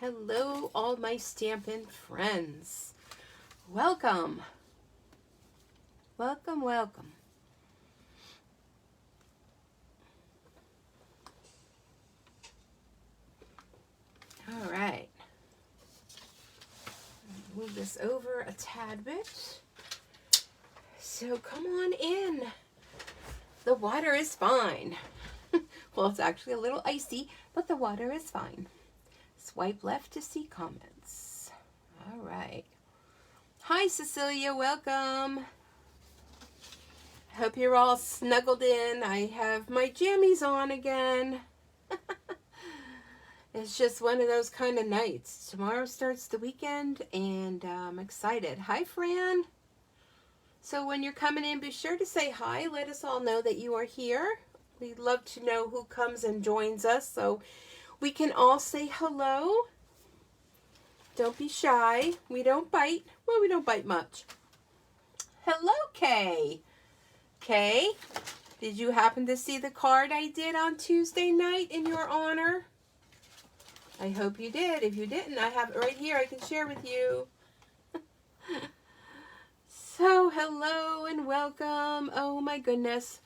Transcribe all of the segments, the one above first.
Hello, all my Stampin' friends. Welcome. Welcome, welcome. All right. Move this over a tad bit. So come on in. The water is fine. Well, it's actually a little icy, but the water is fine. Swipe left to see comments. All right. Hi, Cecilia. Welcome. Hope you're all snuggled in. I have my jammies on again. It's just one of those kind of nights. Tomorrow starts the weekend, and I'm excited. Hi, Fran. So when you're coming in, be sure to say hi. Let us all know that you are here. We'd love to know who comes and joins us, so we can all say hello. Don't be shy. We don't bite. Well, we don't bite much. Hello, Kay. Kay, did you happen to see the card I did on Tuesday night in your honor? I hope you did. If you didn't, I have it right here. I can share with you. So, hello and welcome. Oh my goodness.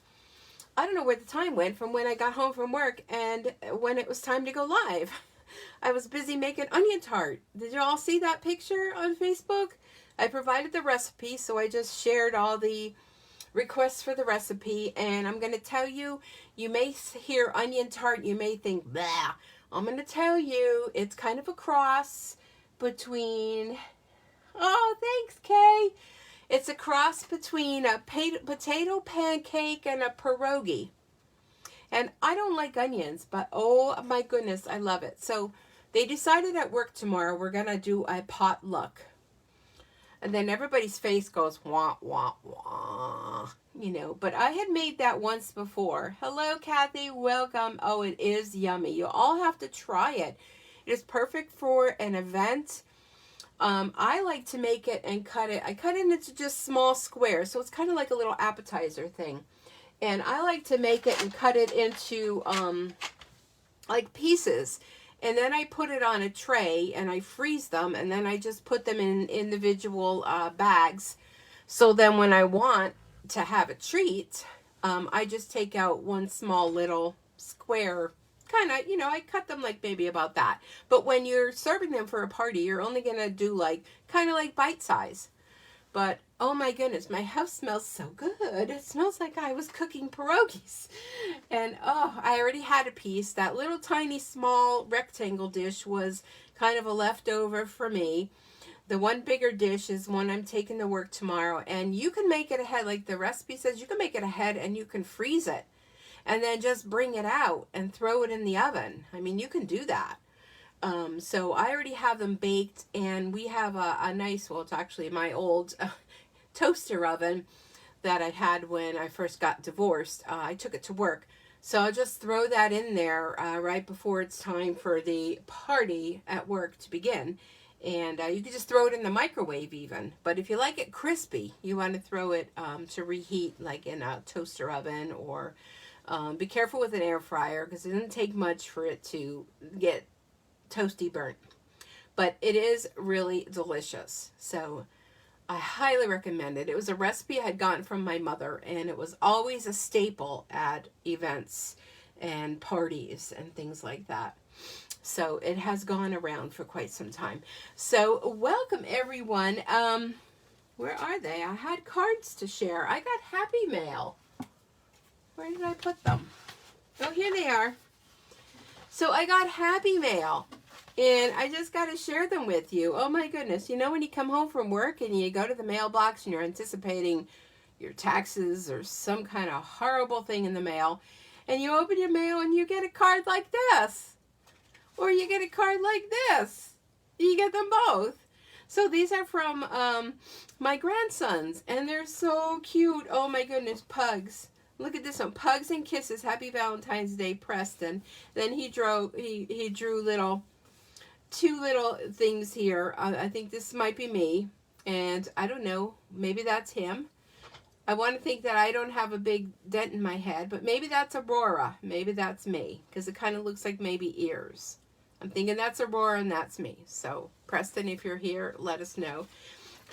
I don't know where the time went from when I got home from work and when it was time to go live. I was busy making onion tart. Did you all see that picture on Facebook? I provided the recipe, so I just shared all the requests for the recipe, and I'm going to tell you, you may hear onion tart, you may think, blah. I'm going to tell you, it's kind of a cross between, oh, thanks, Kay. It's a cross between a potato pancake and a pierogi. And I don't like onions, but oh my goodness, I love it. So they decided at work tomorrow we're going to do a potluck. And then everybody's face goes, wah, wah, wah. You know, but I had made that once before. Hello, Kathy. Welcome. Oh, it is yummy. You all have to try it. It is perfect for an event. I like to make it and cut it. I cut it into just small squares, so it's kind of like a little appetizer thing. And I like to make it and cut it into like pieces. And then I put it on a tray and I freeze them, and then I just put them in individual bags. So then when I want to have a treat, I just take out one small little square, kind of, you know, I cut them like maybe about that. But when you're serving them for a party, you're only going to do like, kind of like bite size. But, oh my goodness, my house smells so good. It smells like I was cooking pierogies. And, oh, I already had a piece. That little tiny small rectangle dish was kind of a leftover for me. The one bigger dish is one I'm taking to work tomorrow. And you can make it ahead, like the recipe says, you can make it ahead and you can freeze it. And then just bring it out and throw it in the oven. I mean, you can do that. So I already have them baked, and we have a nice, well, it's actually my old toaster oven that I had when I first got divorced. I took it to work. So I'll just throw that in there right before it's time for the party at work to begin. And you can just throw it in the microwave even. But if you like it crispy, you want to throw it to reheat like in a toaster oven, or be careful with an air fryer because it doesn't take much for it to get toasty burnt. But it is really delicious. So I highly recommend it. It was a recipe I had gotten from my mother, and it was always a staple at events and parties and things like that. So it has gone around for quite some time. So welcome everyone. Where are they? I had cards to share. I got Happy Mail. Where did I put them? Oh, here they are. So I got Happy Mail, and I just got to share them with you. Oh my goodness. You know when you come home from work and you go to the mailbox and you're anticipating your taxes or some kind of horrible thing in the mail, and you open your mail and you get a card like this, or you get a card like this. You get them both. So these are from my grandsons, and they're so cute. Oh my goodness, pugs. Look at this one. Pugs and Kisses. Happy Valentine's Day, Preston. Then he drew two little things here. I think this might be me. And I don't know. Maybe that's him. I want to think that I don't have a big dent in my head. But maybe that's Aurora. Maybe that's me. Because it kind of looks like maybe ears. I'm thinking that's Aurora and that's me. So Preston, if you're here, let us know.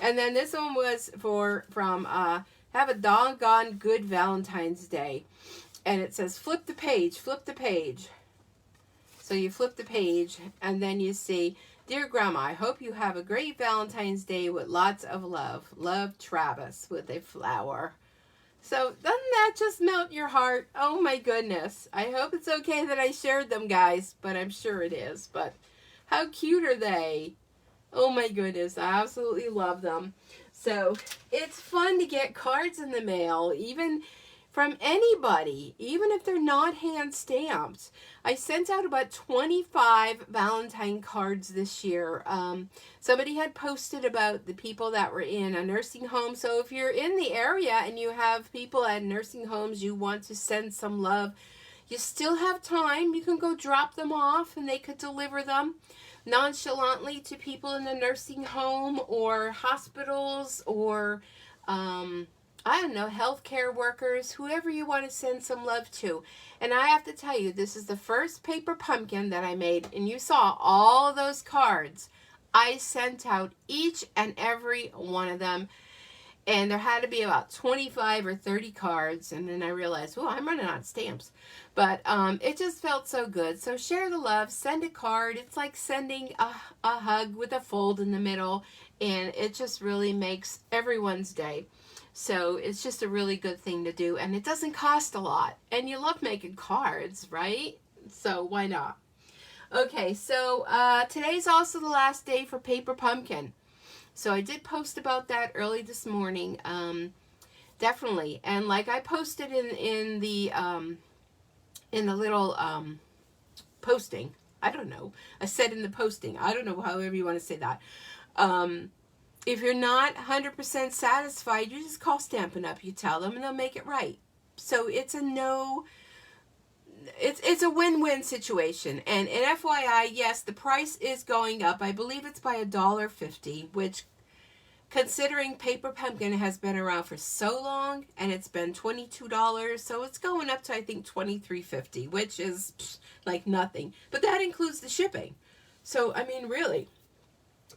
And then this one was from Have a Doggone Good Valentine's Day. And it says, flip the page, flip the page. So you flip the page, and then you see, Dear Grandma, I hope you have a great Valentine's Day with lots of love. Love, Travis, with a flower. So doesn't that just melt your heart? Oh my goodness. I hope it's okay that I shared them, guys, but I'm sure it is. But how cute are they? Oh my goodness, I absolutely love them. So it's fun to get cards in the mail, even from anybody, even if they're not hand stamped. I sent out about 25 Valentine cards this year. Somebody had posted about the people that were in a nursing home. So if you're in the area and you have people at nursing homes you want to send some love, you still have time. You can go drop them off and they could deliver them nonchalantly to people in the nursing home or hospitals or I don't know, healthcare workers, whoever you want to send some love to. And I have to tell you, this is the first paper pumpkin that I made, and you saw all of those cards. I sent out each and every one of them, and there had to be about 25 or 30 cards, and then I realized, oh, I'm running out of stamps. But it just felt so good. So share the love, send a card. It's like sending a hug with a fold in the middle, and it just really makes everyone's day. So it's just a really good thing to do, and it doesn't cost a lot. And you love making cards, right? So why not? Okay, so today's also the last day for Paper Pumpkin. So I did post about that early this morning, definitely. And like I posted in the little posting, I don't know. I said in the posting, I don't know, however you want to say that. If you're not 100% satisfied, you just call Stampin' Up. You tell them and they'll make it right. So it's it's a win-win situation. And FYI, yes, the price is going up. I believe it's by $1.50, which, considering Paper Pumpkin has been around for so long, and it's been $22, so it's going up to, I think, $23.50, which is like nothing. But that includes the shipping. So, I mean, really.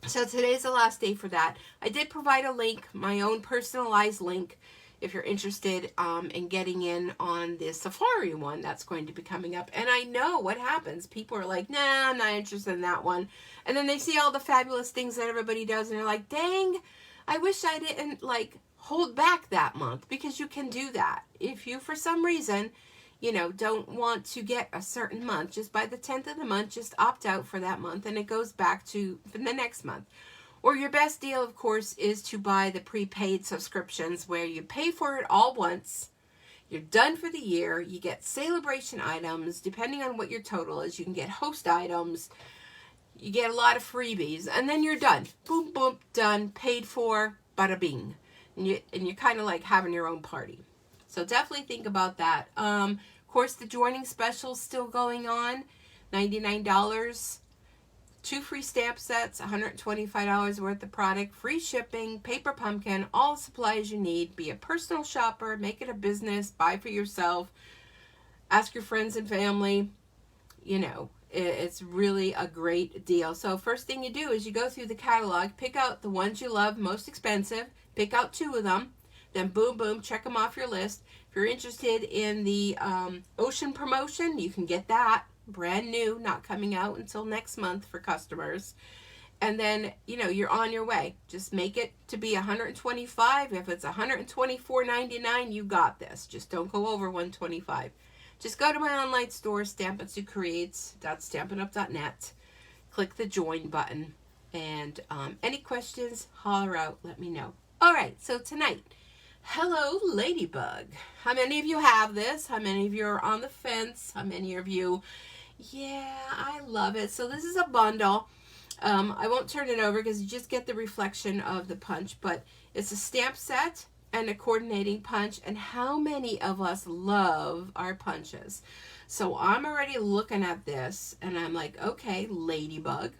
So today's the last day for that. I did provide a link, my own personalized link, if you're interested in getting in on the Safari one that's going to be coming up. And I know what happens. People are like, nah, I'm not interested in that one. And then they see all the fabulous things that everybody does, and they're like, dang, I wish I didn't, like, hold back that month. Because you can do that. If you, for some reason, you know, don't want to get a certain month, just by the 10th of the month, just opt out for that month, and it goes back to the next month. Or your best deal, of course, is to buy the prepaid subscriptions where you pay for it all once, you're done for the year, you get celebration items, depending on what your total is, you can get host items, you get a lot of freebies, and then you're done. Boom, boom, done, paid for, bada bing. And you're kind of like having your own party. So definitely think about that. Of course, the joining special is still going on. $99. 2 free stamp sets, $125 worth of product, free shipping, Paper Pumpkin, all the supplies you need. Be a personal shopper, make it a business, buy for yourself, ask your friends and family. You know, it's really a great deal. So first thing you do is you go through the catalog, pick out the ones you love, most expensive, pick out 2 of them. Then boom, boom, check them off your list. If you're interested in the Ocean promotion, you can get that. Brand new, not coming out until next month for customers. And then, you know, you're on your way. Just make it to be $125. If it's $124.99, you got this. Just don't go over $125. Just go to my online store, StampinSueCreates.Stampinup.net. Click the join button. And any questions, holler out, let me know. All right, so tonight, Hello Ladybug. How many of you have this? How many of you are on the fence? How many of you, yeah, I love it. So this is a bundle. I won't turn it over because you just get the reflection of the punch, but it's a stamp set and a coordinating punch. And how many of us love our punches? So I'm already looking at this and I'm like, okay, Ladybug.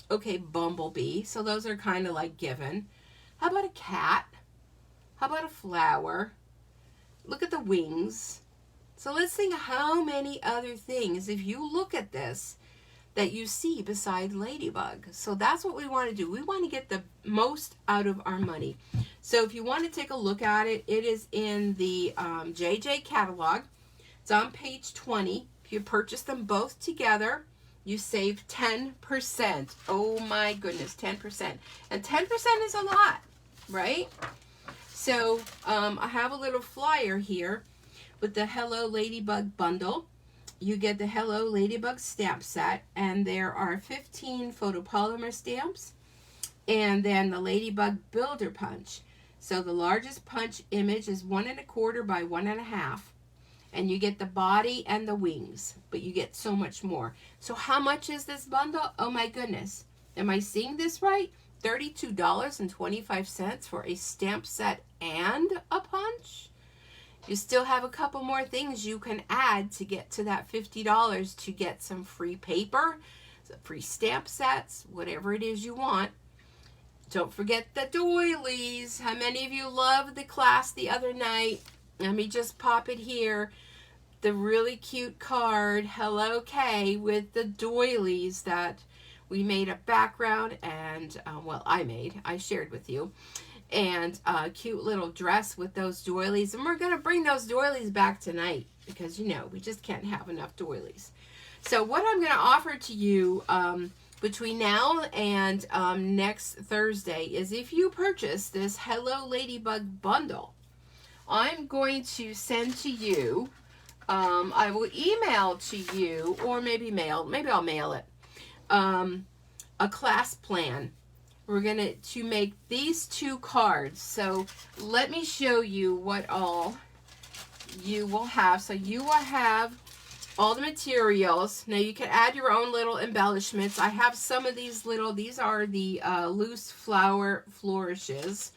Okay, Bumblebee. So those are kind of like given. How about a cat? How about a flower? Look at the wings. So let's think how many other things, if you look at this, that you see beside Ladybug. So that's what we want to do. We want to get the most out of our money. So if you want to take a look at it, it is in the JJ catalog. It's on page 20. If you purchase them both together, you save 10%. Oh my goodness, 10%. And 10% is a lot, right? So I have a little flyer here with the Hello Ladybug Bundle. You get the Hello Ladybug stamp set, and there are 15 photopolymer stamps, and then the Ladybug Builder Punch. So the largest punch image is 1 1/4 by 1 1/2, and you get the body and the wings, but you get so much more. So how much is this bundle? Oh my goodness. Am I seeing this right? $32.25 for a stamp set and a punch? You still have a couple more things you can add to get to that $50 to get some free paper, some free stamp sets, whatever it is you want. Don't forget the doilies. How many of you loved the class the other night? Let me just pop it here. The really cute card, Hello Kay, with the doilies that we made a background and, well, I shared with you. And a cute little dress with those doilies. And we're going to bring those doilies back tonight because, you know, we just can't have enough doilies. So what I'm going to offer to you between now and next Thursday is if you purchase this Hello Ladybug Bundle, I'm going to send to you, I will email to you, or maybe I'll mail it, a class plan. We're going to make these 2 cards. So let me show you what all you will have. So you will have all the materials. Now you can add your own little embellishments. I have some of these these are the loose flower flourishes.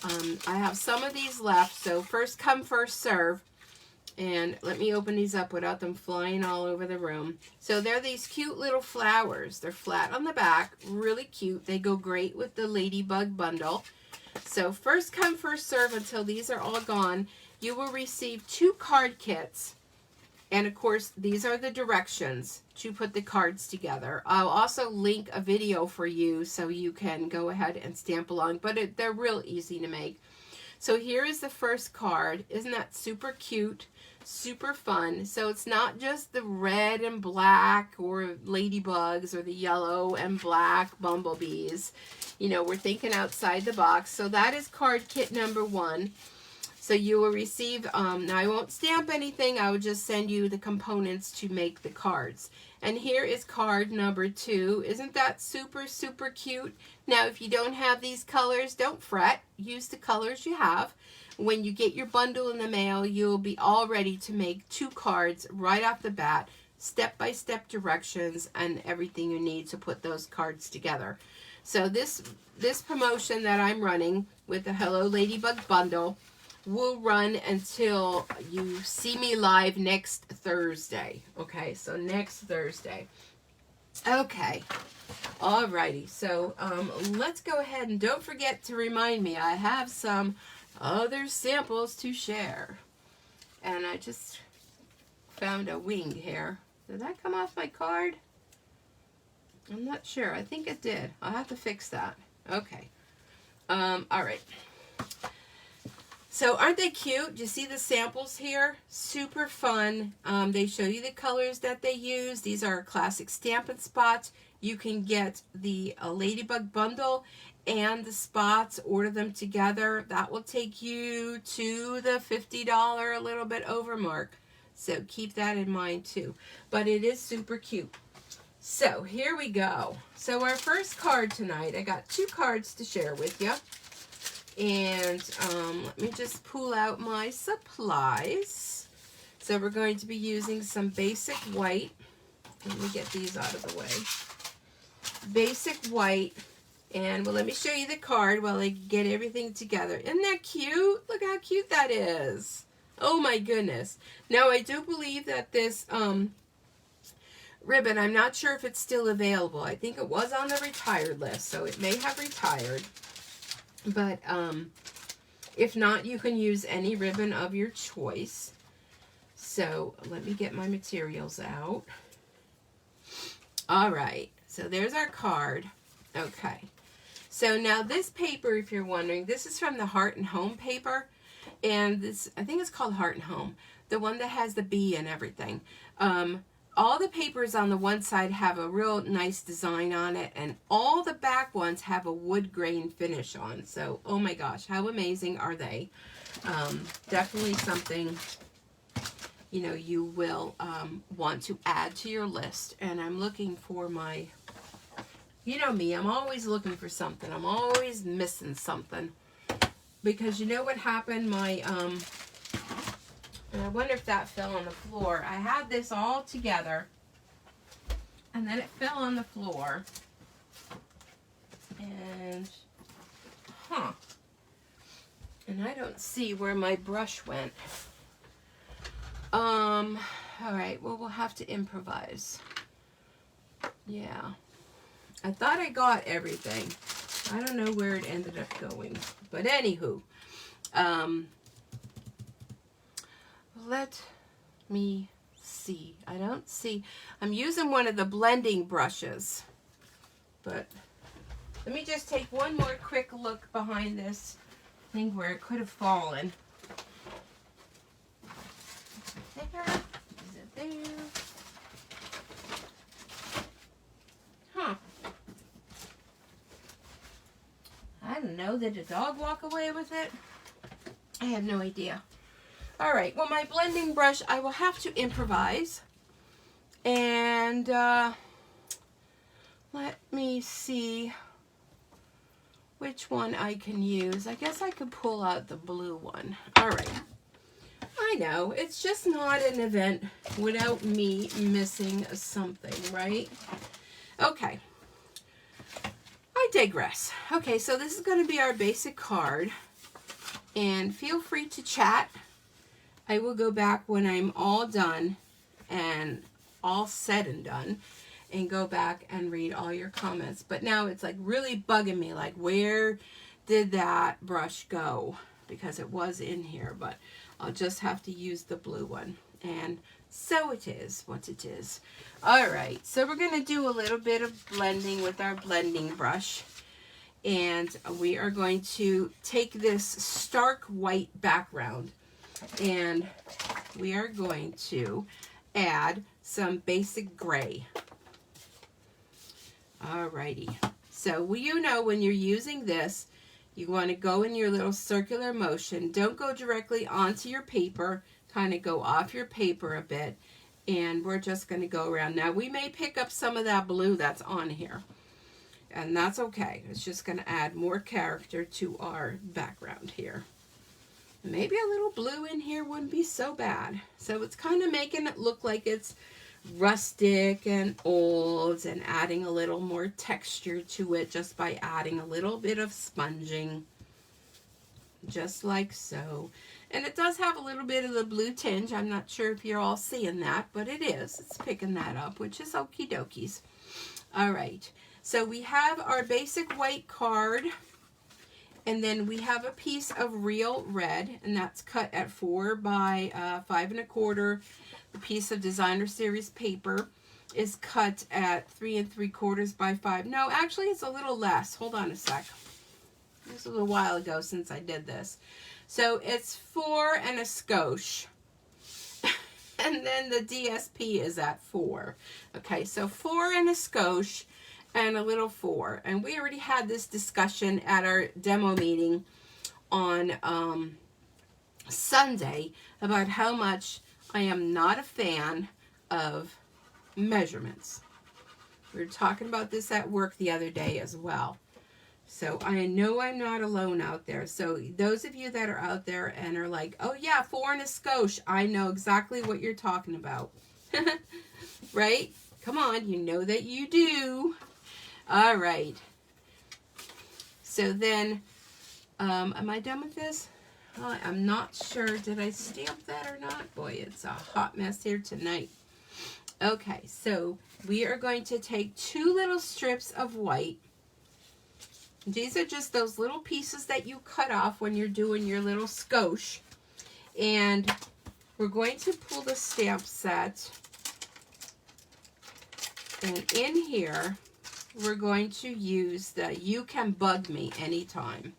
I have some of these left. So first come, first serve. And let me open these up without them flying all over the room. So they're these cute little flowers. They're flat on the back, really cute. They go great with the Ladybug Bundle. So first come, first serve until these are all gone. You will receive 2 card kits. And of course, these are the directions to put the cards together. I'll also link a video for you so you can go ahead and stamp along. But they're real easy to make. So here is the first card. Isn't that super cute? Super fun. So it's not just the red and black or ladybugs or the yellow and black bumblebees. You know, we're thinking outside the box. So that is card kit number 1. So you will receive, now I won't stamp anything. I will just send you the components to make the cards. And here is card number 2. Isn't that super, super cute? Now, if you don't have these colors, don't fret. Use the colors you have. When you get your bundle in the mail, you'll be all ready to make 2 cards right off the bat, step-by-step directions and everything you need to put those cards together. So this promotion that I'm running with the Hello Ladybug Bundle will run until you see me live next Thursday. Okay, so next Thursday. Okay, alrighty. So let's go ahead and don't forget to remind me I have some other samples to share. And I just found a wing here. Did that come off my card? I'm not sure. I think it did. I'll have to fix that. Okay. All right. So aren't they cute? Do you see the samples here? Super fun. They show you the colors that they use. These are classic Stampin' spots. You can get the Ladybug Bundle and the spots, order them together. That will take you to the $50 a little bit over mark. So keep that in mind too. But it is super cute. So here we go. So our first card tonight, I got 2 cards to share with you. And let me just pull out my supplies. So we're going to be using some basic white. Let me get these out of the way. Basic white. And well, let me show you the card while I get everything together. Isn't that cute? Look how cute that is. Oh my goodness. Now I do believe that this ribbon, I'm not sure if it's still available. I think it was on the retired list, so it may have retired. But if not, you can use any ribbon of your choice. So let me get my materials out. All right, so there's our card. Okay, so now this paper, if you're wondering, this is from the Heart and Home paper, and this, I think it's called Heart and Home, the one that has the bee and everything. All the papers on the one side have a real nice design on it, and all the back ones have a wood grain finish on. So, oh my gosh, how amazing are they? Definitely something, you know, you will want to add to your list. And I'm looking for my, you know me, I'm always looking for something. I'm always missing something. Because you know what happened? My, and I wonder if that fell on the floor. I had this all together, and then it fell on the floor. And, and I don't see where my brush went. All right, well, we'll have to improvise. Yeah. I thought I got everything. I don't know where it ended up going. But anywho, let me see. I don't see. I'm using one of the blending brushes. But let me just take one more quick look behind this thing where it could have fallen. There. Is it there? Huh. I don't know. Did a dog walk away with it? I have no idea. All right. Well, my blending brush, I will have to improvise. And let me see which one I can use. I guess I could pull out the blue one. All right. I know. It's just not an event without me missing something, right? Okay. I digress. Okay, so this is going to be our basic card. And feel free to chat. I will go back when I'm all done and all said and done and go back and read all your comments. But now it's like really bugging me, like where did that brush go? Because it was in here, but I'll just have to use the blue one. And so it is what it is. All right, so we're going to do a little bit of blending with our blending brush. And we are going to take this stark white background and we are going to add some basic gray. Alrighty, so you know when you're using this, you want to go in your little circular motion. Don't go directly onto your paper, kind of go off your paper a bit, and we're just going to go around. Now we may pick up some of that blue that's on here, and that's okay. It's just going to add more character to our background here. Maybe a little blue in here wouldn't be so bad. So it's kind of making it look like it's rustic and old and adding a little more texture to it just by adding a little bit of sponging. Just like so. And it does have a little bit of the blue tinge. I'm not sure if you're all seeing that, but it is. It's picking that up, which is okie dokies. All right. So we have our basic white card. And then we have a piece of real red, and that's cut at 4 by 5 1/4. The piece of designer series paper is cut at 3 3/4 by 5. No, actually it's a little less. Hold on a sec. This was a while ago since I did this. So it's 4 and a skosh. And then the DSP is at 4. Okay, so 4 and a skosh. And a little 4. And we already had this discussion at our demo meeting on Sunday about how much I am not a fan of measurements. We were talking about this at work the other day as well. So I know I'm not alone out there. So those of you that are out there and are like, oh yeah, 4 and a skosh, I know exactly what you're talking about. Right? Come on, you know that you do. All right. So then, am I done with this? I'm not sure. Did I stamp that or not? Boy, it's a hot mess here tonight. Okay, so we are going to take 2 little strips of white. These are just those little pieces that you cut off when you're doing your little skosh. And we're going to pull the stamp set. And in here, we're going to use the "You Can Bug Me Anytime."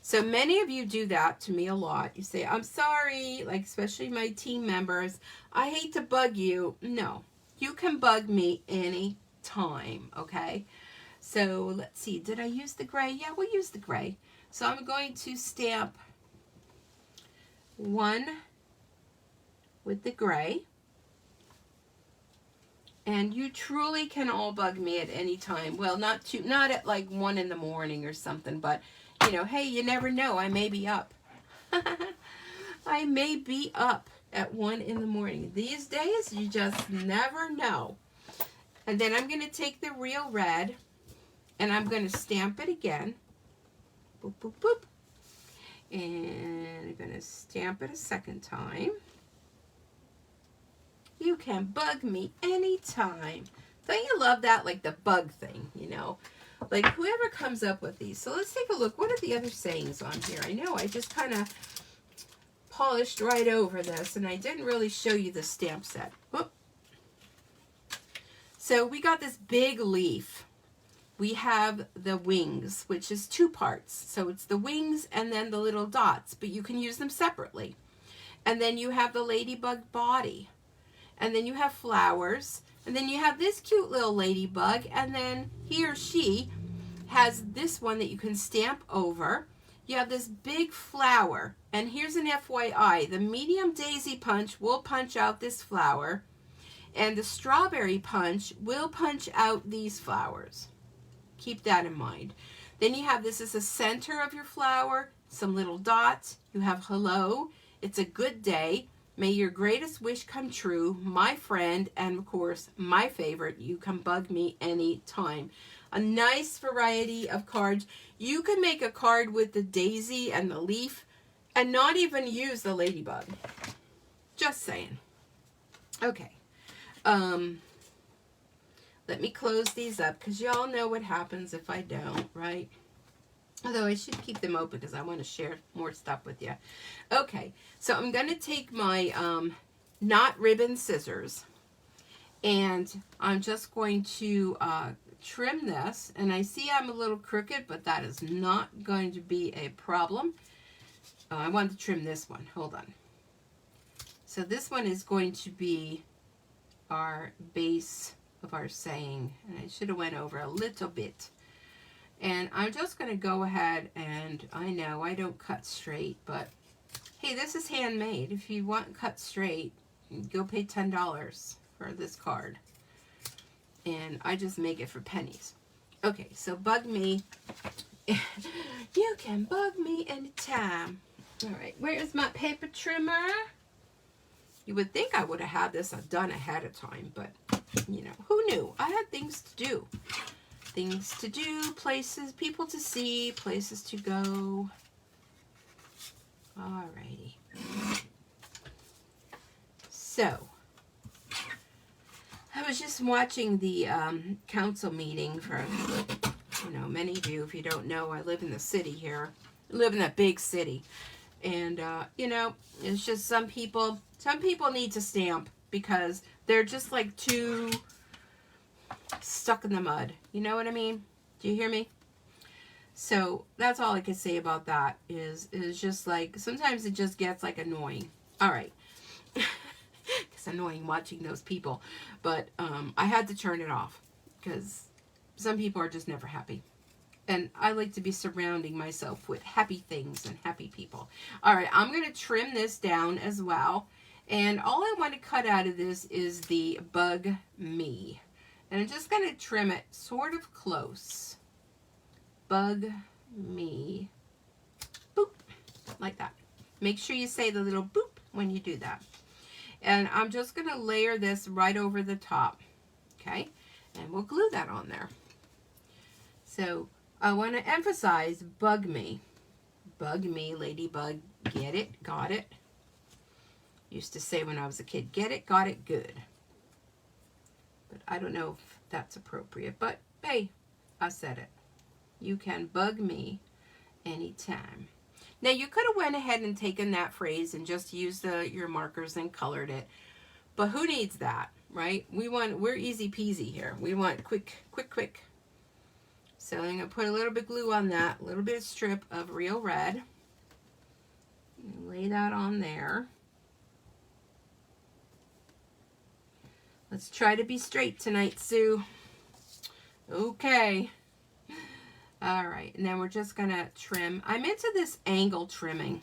So many of you do that to me a lot. You say, "I'm sorry," like especially my team members, "I hate to bug you." No, you can bug me anytime, okay? So let's see, did I use the gray? Yeah, we'll use the gray. So I'm going to stamp one with the gray. And you truly can all bug me at any time. Well, not at like 1 in the morning or something, but you know, hey, you never know. I may be up. I may be up at 1 in the morning. These days, you just never know. And then I'm going to take the real red, and I'm going to stamp it again. Boop, boop, boop. And I'm going to stamp it a second time. You can bug me anytime. Don't you love that? Like the bug thing, you know? Like whoever comes up with these. So let's take a look. What are the other sayings on here? I know I just kind of polished right over this, and I didn't really show you the stamp set. Whoop. So we got this big leaf. We have the wings, which is 2 parts. So it's the wings and then the little dots, but you can use them separately. And then you have the ladybug body. And then you have flowers. And then you have this cute little ladybug. And then he or she has this one that you can stamp over. You have this big flower. And here's an FYI. The medium daisy punch will punch out this flower. And the strawberry punch will punch out these flowers. Keep that in mind. Then you have this as the center of your flower. Some little dots. You have hello. It's a good day. May your greatest wish come true, my friend, and of course, my favorite, you can bug me anytime. A nice variety of cards. You can make a card with the daisy and the leaf and not even use the ladybug. Just saying. Okay. Let me close these up because y'all know what happens if I don't, right? Although I should keep them open because I want to share more stuff with you. Okay, so I'm going to take my knot ribbon scissors, and I'm just going to trim this. And I see I'm a little crooked, but that is not going to be a problem. I want to trim this one. Hold on. So this one is going to be our base of our saying. And I should have went over a little bit. And I'm just going to go ahead, and I know I don't cut straight, but hey, this is handmade. If you want cut straight, go pay $10 for this card. And I just make it for pennies. Okay, so bug me. You can bug me anytime. All right, where's my paper trimmer? You would think I would have had this done ahead of time, but, you know, who knew? I had things to do. Things to do, places, people to see, places to go. Alrighty. So, I was just watching the council meeting for, you know, many of you, if you don't know, I live in the city here. I live in a big city. And, you know, it's just some people need to stamp because they're just like too stuck in the mud. You know what I mean? Do you hear me? So that's all I can say about that is just like, sometimes it just gets like annoying. All right. It's annoying watching those people. But I had to turn it off because some people are just never happy. And I like to be surrounding myself with happy things and happy people. All right, I'm going to trim this down as well. And all I want to cut out of this is the bug me. And I'm just going to trim it sort of close. Bug me. Boop. Like that. Make sure you say the little boop when you do that. And I'm just going to layer this right over the top. Okay? And we'll glue that on there. So I want to emphasize bug me. Bug me, ladybug. Get it? Got it? Used to say when I was a kid, get it? Got it? Good. But I don't know if that's appropriate. But hey, I said it. You can bug me anytime. Now you could have went ahead and taken that phrase and just used your markers and colored it. But who needs that, right? We're easy peasy here. We want quick. So I'm going to put a little bit glue on that, a little bit of strip of real red. Lay that on there. Let's try to be straight tonight, Sue. Okay. All right, and then we're just going to trim. I'm into this angle trimming.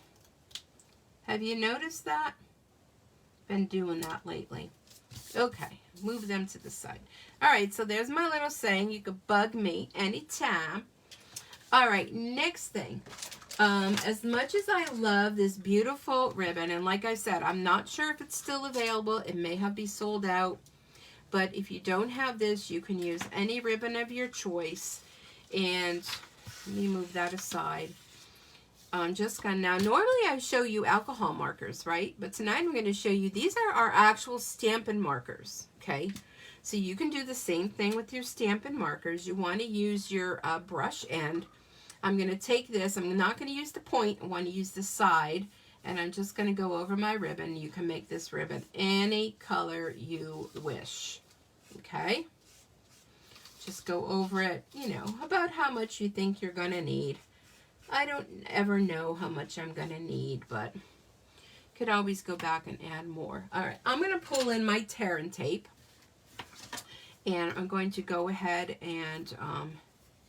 Have you noticed that? Been doing that lately. Okay, move them to the side. All right, so there's my little saying. You could bug me anytime. All right, next thing. As much as I love this beautiful ribbon, and like I said, I'm not sure if it's still available. It may have been sold out. But if you don't have this, you can use any ribbon of your choice. And let me move that aside. I'm just gonna, now normally I show you alcohol markers, right? But tonight I'm going to show you, these are our actual Stampin' Markers, okay? So you can do the same thing with your Stampin' Markers. You want to use your brush end. I'm going to take this, I'm not going to use the point, I want to use the side, and I'm just going to go over my ribbon. You can make this ribbon any color you wish, okay? Just go over it, you know, about how much you think you're going to need. I don't ever know how much I'm going to need, but could always go back and add more. All right, I'm going to pull in my tear and tape, and I'm going to go ahead and,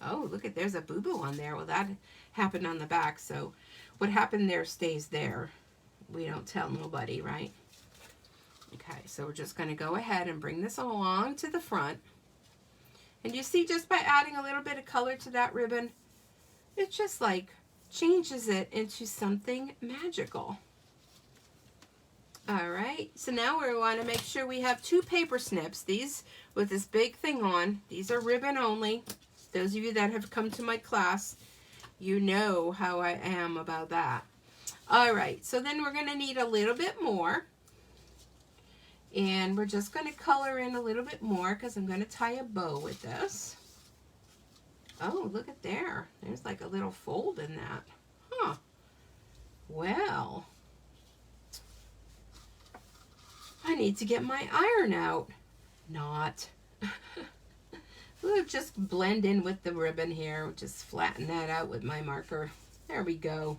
oh, look at, there's a boo-boo on there. Well, that happened on the back, so what happened there stays there. We don't tell nobody, right? Okay, so we're just going to go ahead and bring this along to the front. And you see, just by adding a little bit of color to that ribbon, it just like changes it into something magical. All right, so now we want to make sure we have 2 paper snips. These, with this big thing on, these are ribbon only. Those of you that have come to my class, you know how I am about that. All right, so then we're going to need a little bit more. And we're just going to color in a little bit more because I'm going to tie a bow with this. Oh, look at there. There's like a little fold in that. Huh. Well, I need to get my iron out. Not. We'll just blend in with the ribbon here. Just flatten that out with my marker. There we go.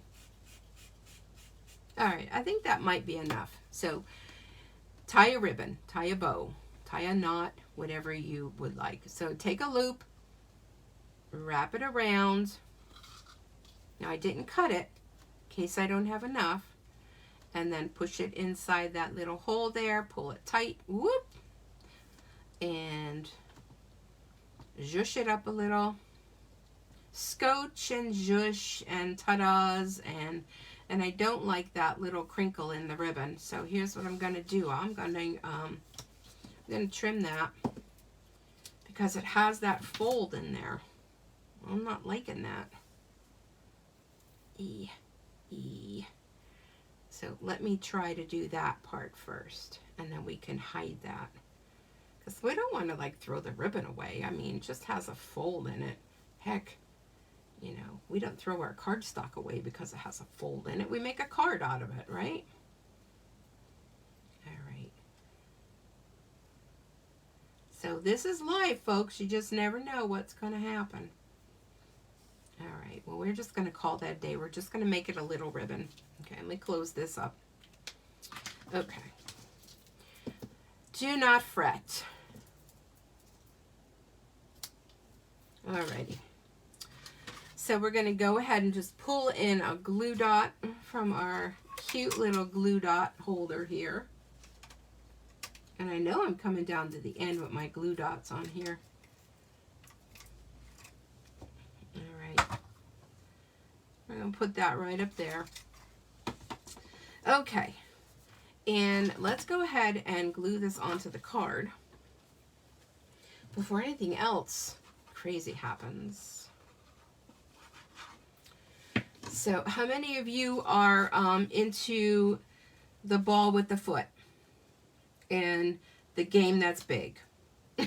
All right, I think that might be enough. So tie a ribbon, tie a bow, tie a knot, whatever you would like. So take a loop, wrap it around. Now I didn't cut it in case I don't have enough. And then push it inside that little hole there, pull it tight, whoop, and zhoosh it up a little. Scotch and zhoosh and ta-das, and I don't like that little crinkle in the ribbon. So here's what I'm going to do. I'm going to trim that because it has that fold in there. I'm not liking that. So let me try to do that part first, and then we can hide that. Because we don't want to like throw the ribbon away. I mean, it just has a fold in it. Heck, you know, we don't throw our cardstock away because it has a fold in it. We make a card out of it, right? All right. So this is live, folks. You just never know what's going to happen. All right. Well, we're just going to call that a day. We're just going to make it a little ribbon. Okay, let me close this up. Okay. Do not fret. Alrighty. So we're going to go ahead and just pull in a glue dot from our cute little glue dot holder here. And I know I'm coming down to the end with my glue dots on here. Alright. We're going to put that right up there. Okay. And let's go ahead and glue this onto the card. Before anything else crazy happens. So how many of you are into the ball with the foot and the game that's big? How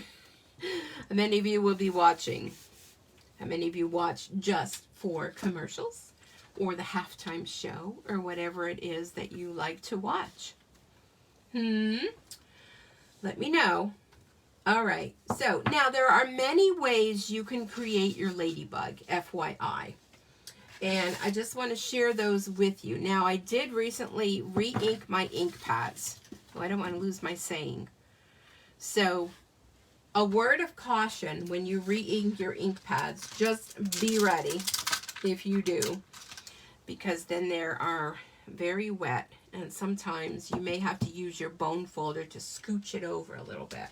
many of you will be watching? How many of you watch just for commercials or the halftime show or whatever it is that you like to watch? let me know. All right, so now there are many ways you can create your ladybug, FYI. And I just want to share those with you. Now, I did recently re-ink my ink pads. Oh, I don't want to lose my saying. So, a word of caution when you re-ink your ink pads, just be ready if you do, because then they are very wet, and sometimes you may have to use your bone folder to scooch it over a little bit.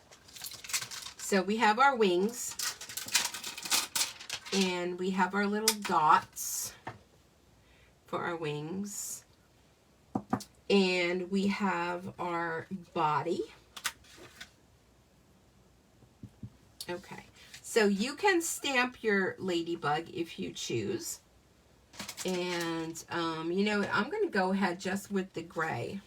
So we have our wings, and we have our little dots for our wings, and we have our body. Okay, so you can stamp your ladybug if you choose. And you know, I'm going to go ahead just with the gray.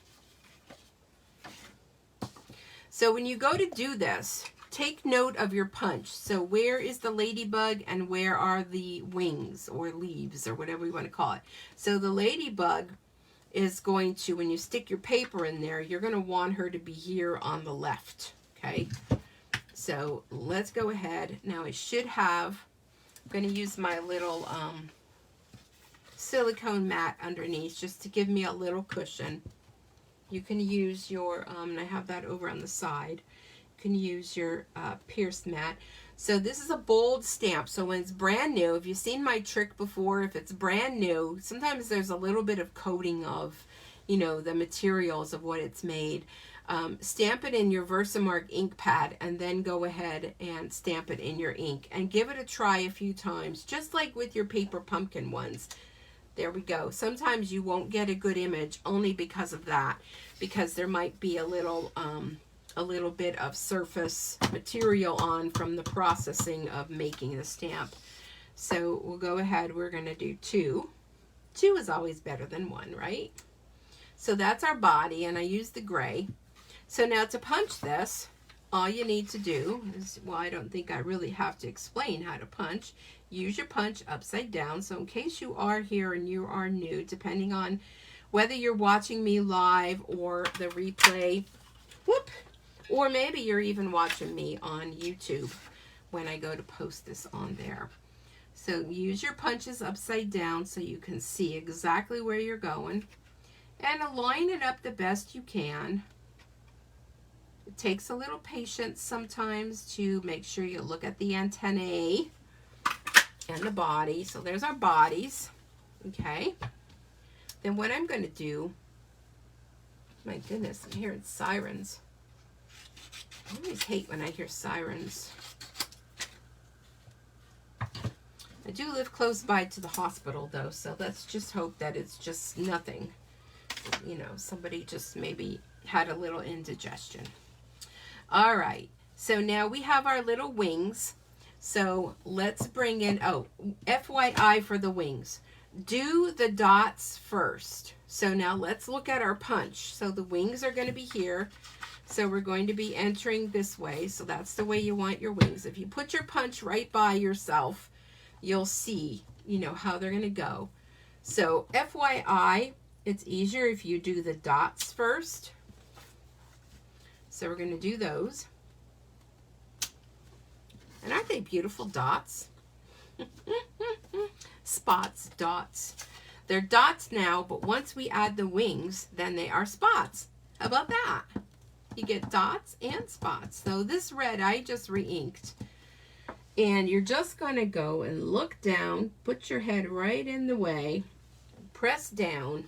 So when you go to do this, take note of your punch. So where is the ladybug and where are the wings or leaves or whatever you want to call it. So the ladybug is going to, when you stick your paper in there, you're going to want her to be here on the left. Okay. So let's go ahead. Now I should have, I'm going to use my little silicone mat underneath just to give me a little cushion. You can use your, and I have that over on the side. You can use your pierced mat. So this is a bold stamp. So when it's brand new, if you've seen my trick before, if it's brand new, sometimes there's a little bit of coating of, you know, the materials of what it's made. Stamp it in your Versamark ink pad and then go ahead and stamp it in your ink and give it a try a few times, just like with your paper pumpkin ones. There we go. Sometimes you won't get a good image only because of that, because there might be a little bit of surface material on from the processing of making the stamp. So we'll go ahead, we're going to do 2. 2 is always better than 1, right? So that's our body, and I use the gray. So now to punch this, all you need to do is, well, I don't think I really have to explain how to punch. Use your punch upside down. So in case you are here and you are new, depending on whether you're watching me live or the replay, whoop, or maybe you're even watching me on YouTube when I go to post this on there. So use your punches upside down so you can see exactly where you're going, and align it up the best you can. It takes a little patience sometimes to make sure you look at the antennae and the body. So there's our bodies. Okay. Then what I'm going to do, my goodness, I'm hearing sirens. I always hate when I hear sirens. I do live close by to the hospital though, so let's just hope that it's just nothing. You know, somebody just maybe had a little indigestion. All right, so now we have our little wings. So let's bring in, oh, FYI for the wings. Do the dots first. So now let's look at our punch. So the wings are going to be here. So we're going to be entering this way. So that's the way you want your wings. If you put your punch right by yourself, you'll see, you know, how they're going to go. So FYI, it's easier if you do the dots first. So we're going to do those. And aren't they beautiful dots? Spots, dots. They're dots now, but once we add the wings, then they are spots. How about that? You get dots and spots. So this red I just re-inked. And you're just going to go and look down, put your head right in the way, press down.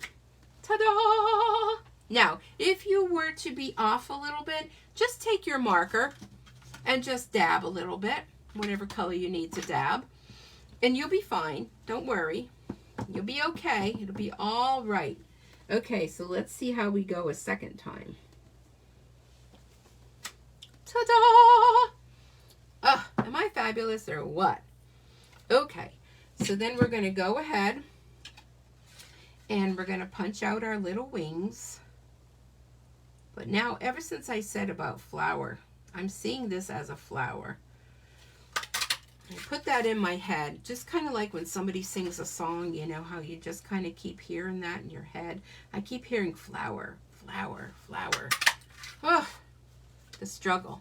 Ta-da! Now, if you were to be off a little bit, just take your marker and just dab a little bit, whatever color you need to dab, and you'll be fine. Don't worry. You'll be okay. It'll be all right. Okay, so let's see how we go a second time. Ta-da! Oh, am I fabulous or what? Okay, so then we're going to go ahead and we're going to punch out our little wings. But now, ever since I said about flower, I'm seeing this as a flower. I put that in my head, just kind of like when somebody sings a song, you know, how you just kind of keep hearing that in your head. I keep hearing flower, flower, flower. Oh, the struggle.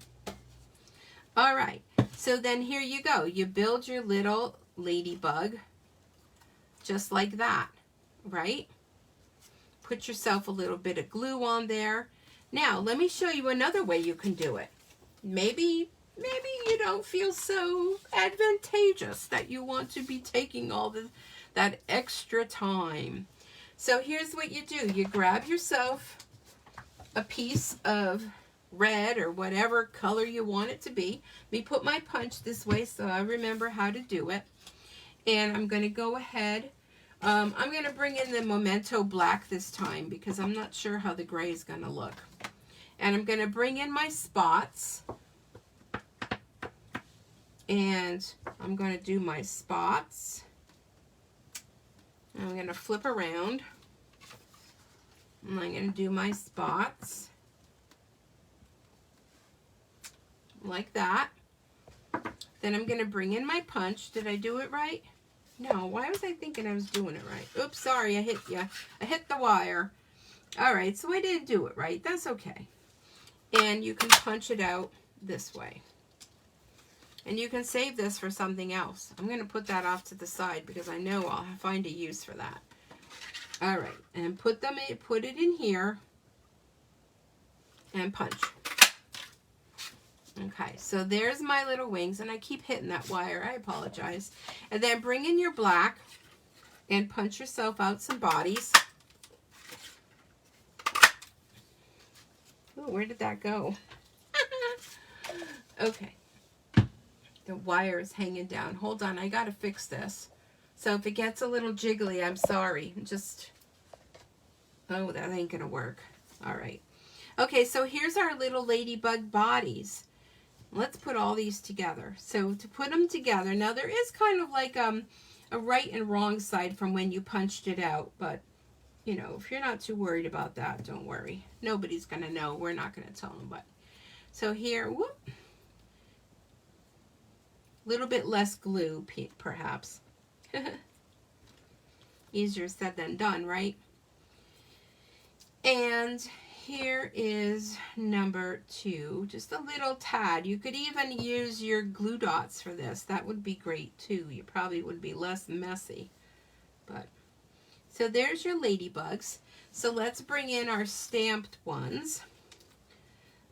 All right, so then here you go. You build your little ladybug just like that, right? Put yourself a little bit of glue on there. Now, let me show you another way you can do it. Maybe you don't feel so advantageous that you want to be taking all that extra time. So here's what you do. You grab yourself a piece of red or whatever color you want it to be. Let me put my punch this way so I remember how to do it. And I'm going to go ahead. I'm going to bring in the Memento Black this time because I'm not sure how the gray is going to look. And I'm going to bring in my spots. And I'm going to do my spots. I'm going to flip around. And I'm going to do my spots. Like that. Then I'm going to bring in my punch. Did I do it right? No, why was I thinking I was doing it right? Oops, sorry, I hit you. I hit the wire. All right, so I didn't do it right. That's okay. And you can punch it out this way. And you can save this for something else. I'm going to put that off to the side because I know I'll find a use for that. All right, and put it in here and punch. Okay, so there's my little wings, and I keep hitting that wire. I apologize. And then bring in your black and punch yourself out some bodies. Oh, where did that go? Okay. The wire is hanging down. Hold on, I gotta fix this. So if it gets a little jiggly, I'm sorry. Oh, that ain't gonna work. All right. Okay, so here's our little ladybug bodies. Let's put all these together. So to put them together, now there is kind of like a right and wrong side from when you punched it out, but you know, if you're not too worried about that, don't worry. Nobody's gonna know. We're not gonna tell them, but so here, whoop, a little bit less glue, perhaps. Easier said than done, right? And here is number 2, just a little tad. You could even use your glue dots for this. That would be great too. You probably would be less messy. But so there's your ladybugs. So let's bring in our stamped ones.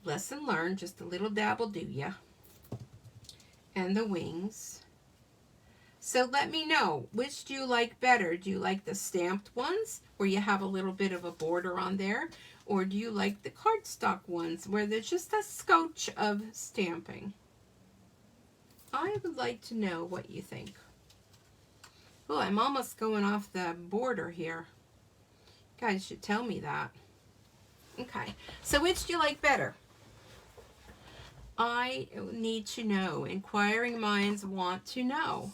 Lesson learned, just a little dab will do ya. And the wings. So let me know, which do you like better? Do you like the stamped ones where you have a little bit of a border on there? Or do you like the cardstock ones where there's just a scotch of stamping? I would like to know what you think. Oh, I'm almost going off the border here. You guys should tell me that. Okay, so which do you like better? I need to know. Inquiring minds want to know.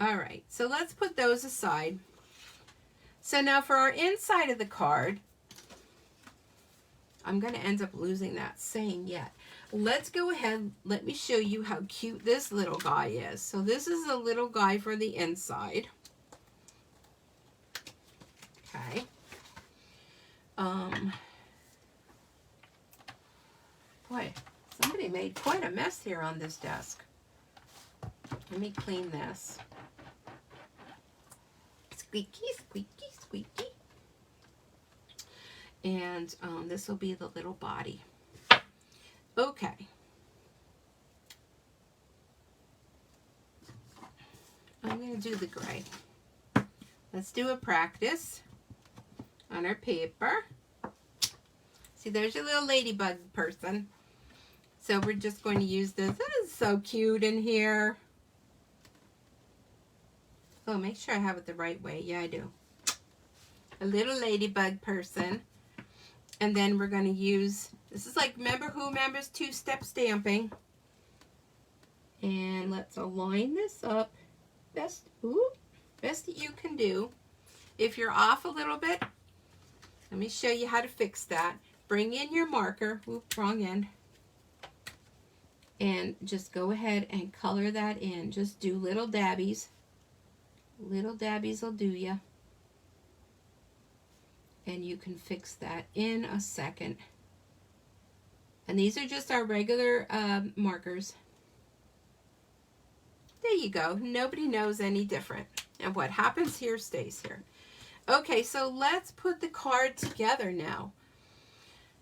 All right, so let's put those aside. So now for our inside of the card, I'm going to end up losing that saying yet. Let's go ahead. Let me show you how cute this little guy is. So this is a little guy for the inside. Okay. Boy, somebody made quite a mess here on this desk. Let me clean this. Squeaky, squeaky, squeaky. And this will be the little body. Okay. I'm going to do the gray. Let's do a practice on our paper. See, there's your little ladybug person. So we're just going to use this. That is so cute in here. Oh, make sure I have it the right way. Yeah, I do. A little ladybug person. And then we're going to use, this is like, remember who remembers two-step stamping? And let's align this up best that you can do. If you're off a little bit, let me show you how to fix that. Bring in your marker. Oop, wrong end. And just go ahead and color that in. Just do little dabbies. Little dabbies will do ya. And you can fix that in a second. And these are just our regular markers. There you go. Nobody knows any different. And what happens here stays here. Okay, so let's put the card together now.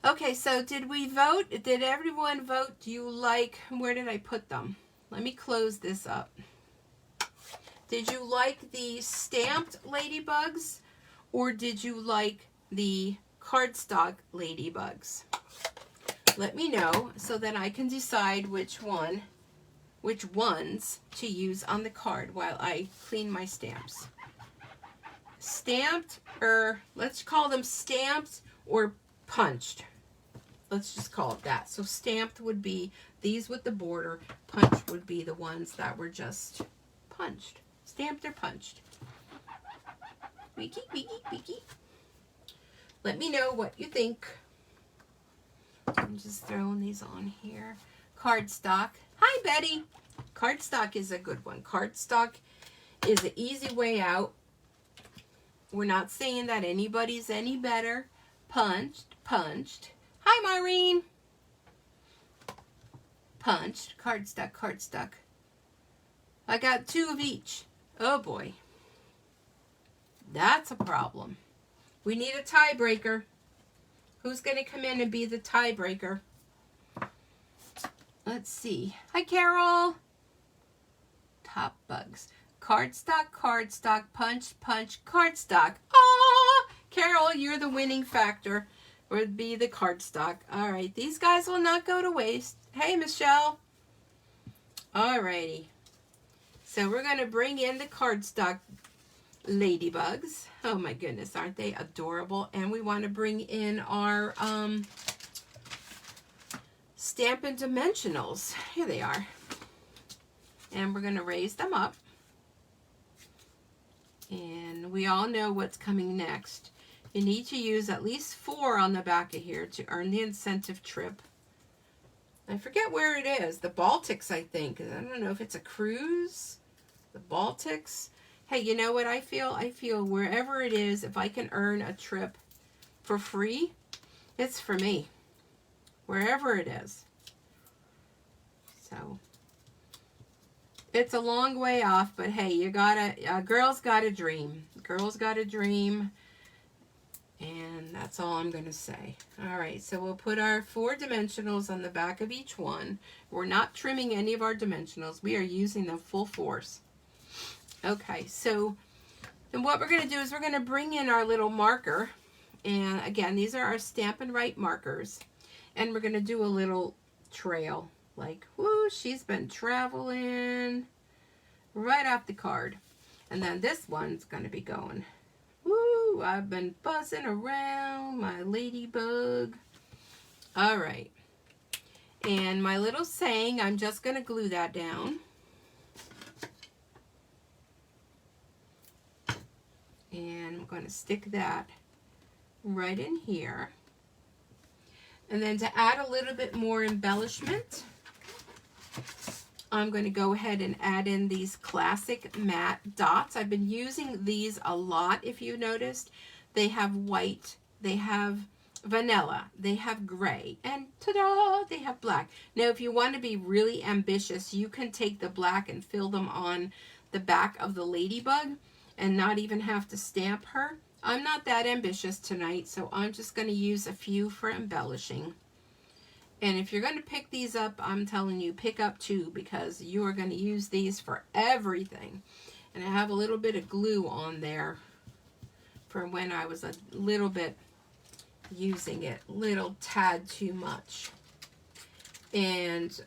Okay, so did we vote? Did everyone vote? Do you like, where did I put them? Let me close this up. Did you like the stamped ladybugs, or did you like the cardstock ladybugs? Let me know so that I can decide which ones to use on the card while I clean my stamps. Stamped, or let's call them stamped or punched. Let's just call it that. So stamped would be these with the border. Punched would be the ones that were just punched. Stamped or punched. Wiki, wiki, wiki. Let me know what you think. I'm just throwing these on here. Cardstock. Hi, Betty. Cardstock is a good one. Cardstock is an easy way out. We're not saying that anybody's any better. Punched, punched. Hi, Maureen. Punched, cardstock, cardstock. I got 2 of each. Oh, boy. That's a problem. We need a tiebreaker. Who's going to come in and be the tiebreaker? Let's see. Hi, Carol. Top bugs. Cardstock, cardstock, punch, punch, cardstock. Ah, Carol, you're the winning factor. Would be the cardstock. All right, these guys will not go to waste. Hey, Michelle. All righty. So we're going to bring in the cardstock ladybugs. Oh my goodness, aren't they adorable? And we want to bring in our Stampin' Dimensionals. Here they are. And we're going to raise them up. And we all know what's coming next. You need to use at least 4 on the back of here to earn the incentive trip. I forget where it is. The Baltics, I think. I don't know if it's a cruise. The Baltics. Hey, you know what I feel? I feel wherever it is, if I can earn a trip for free, it's for me. Wherever it is. So, it's a long way off, but hey, you gotta, girls gotta dream. Girls gotta dream. And that's all I'm going to say. All right, so we'll put our 4 dimensionals on the back of each one. We're not trimming any of our dimensionals. We are using them full force. Okay, so then what we're going to do is we're going to bring in our little marker. And again, these are our Stampin' Right markers. And we're going to do a little trail. Like, whoo, she's been traveling right off the card. And then this one's going to be going, woo, I've been buzzing around my ladybug. All right. And my little saying, I'm just going to glue that down. And I'm going to stick that right in here. And then to add a little bit more embellishment, I'm going to go ahead and add in these classic matte dots. I've been using these a lot, if you noticed. They have white, they have vanilla, they have gray, and ta-da, they have black. Now, if you want to be really ambitious, you can take the black and fill them on the back of the ladybug and not even have to stamp her. I'm not that ambitious tonight, so I'm just going to use a few for embellishing. And if you're going to pick these up, I'm telling you, pick up 2 because you are going to use these for everything. And I have a little bit of glue on there for when I was a little bit using it, little tad too much. And,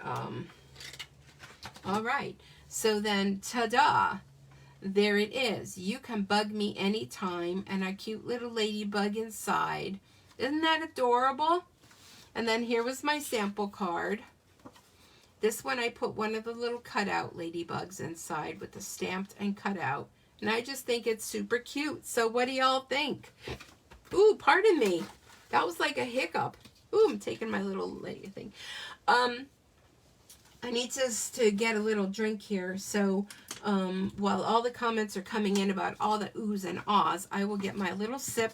all right. So then, ta-da, there it is. You can bug me anytime, and a cute little ladybug inside. Isn't that adorable? And then here was my sample card. This one I put one of the little cutout ladybugs inside with the stamped and cut out. And I just think it's super cute. So what do y'all think? Ooh, pardon me. That was like a hiccup. Ooh, I'm taking my little lady thing. I need to get a little drink here. So while all the comments are coming in about all the oohs and ahs, I will get my little sip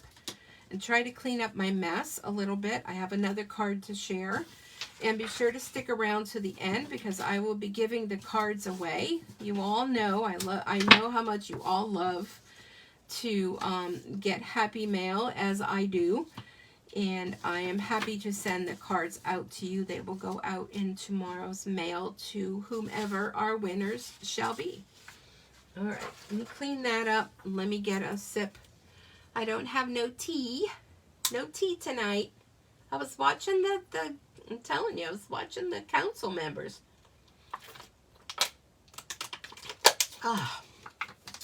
and try to clean up my mess a little bit. I have another card to share. And be sure to stick around to the end because I will be giving the cards away. You all know, I know how much you all love to get happy mail as I do. And I am happy to send the cards out to you. They will go out in tomorrow's mail to whomever our winners shall be. All right, let me clean that up. Let me get a sip. I don't have no tea. No tea tonight. I was watching I'm telling you, I was watching the council members. Ah,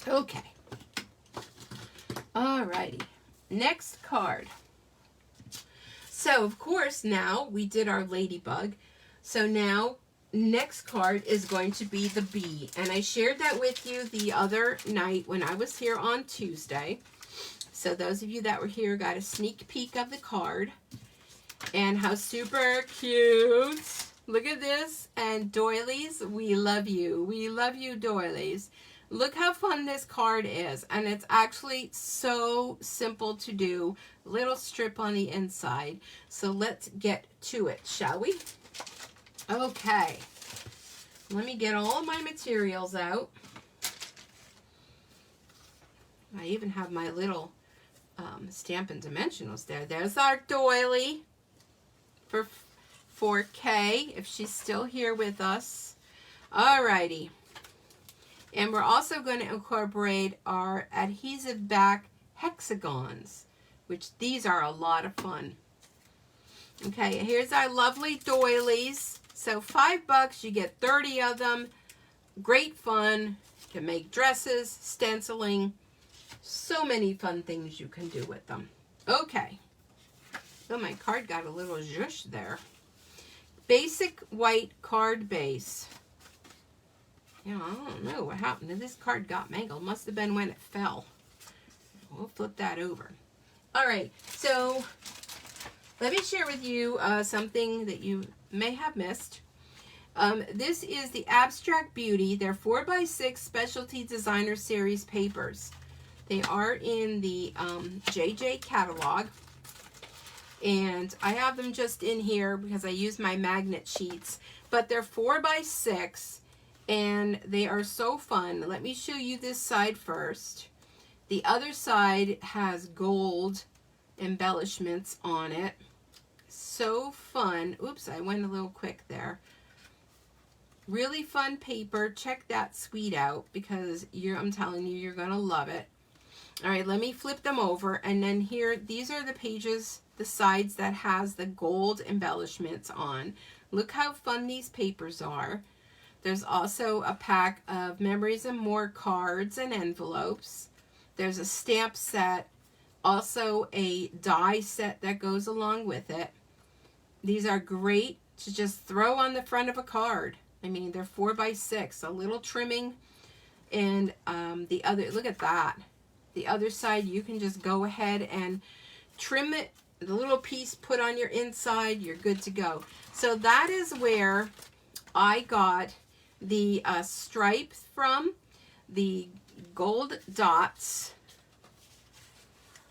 okay. Alrighty. Next card. So, of course, now we did our ladybug. So now, next card is going to be the bee. And I shared that with you the other night when I was here on Tuesday. So those of you that were here got a sneak peek of the card. And how super cute. Look at this. And doilies, we love you. We love you, doilies. Look how fun this card is. And it's actually so simple to do. Little strip on the inside. So let's get to it, shall we? Okay. Let me get all my materials out. I even have my little Stampin' Dimensionals there. There's our doily for 4K, if she's still here with us. Alrighty. And we're also going to incorporate our adhesive back hexagons, which these are a lot of fun. Okay, here's our lovely doilies. So $5, you get 30 of them. Great fun. You can make dresses, stenciling. So many fun things you can do with them. Okay. Oh, my card got a little zhoosh there. Basic white card base. Yeah, I don't know what happened. This card got mangled. Must have been when it fell. We'll flip that over. All right, so let me share with you something that you may have missed. This is the Abstract Beauty. They're 4x6 Specialty Designer Series papers. They are in the JJ catalog. And I have them just in here because I use my magnet sheets. But they're 4x6. And they are so fun. Let me show you this side first. The other side has gold embellishments on it. So fun. Oops, I went a little quick there. Really fun paper. Check that suite out because I'm telling you, you're going to love it. All right, let me flip them over. And then here, these are the pages, the sides that has the gold embellishments on. Look how fun these papers are. There's also a pack of Memories and More cards and envelopes. There's a stamp set, also a die set that goes along with it. These are great to just throw on the front of a card. I mean, they're 4x6, a little trimming. And the other, look at that. The other side, you can just go ahead and trim it. The little piece put on your inside, you're good to go. So that is where I got the stripes from, the gold dots.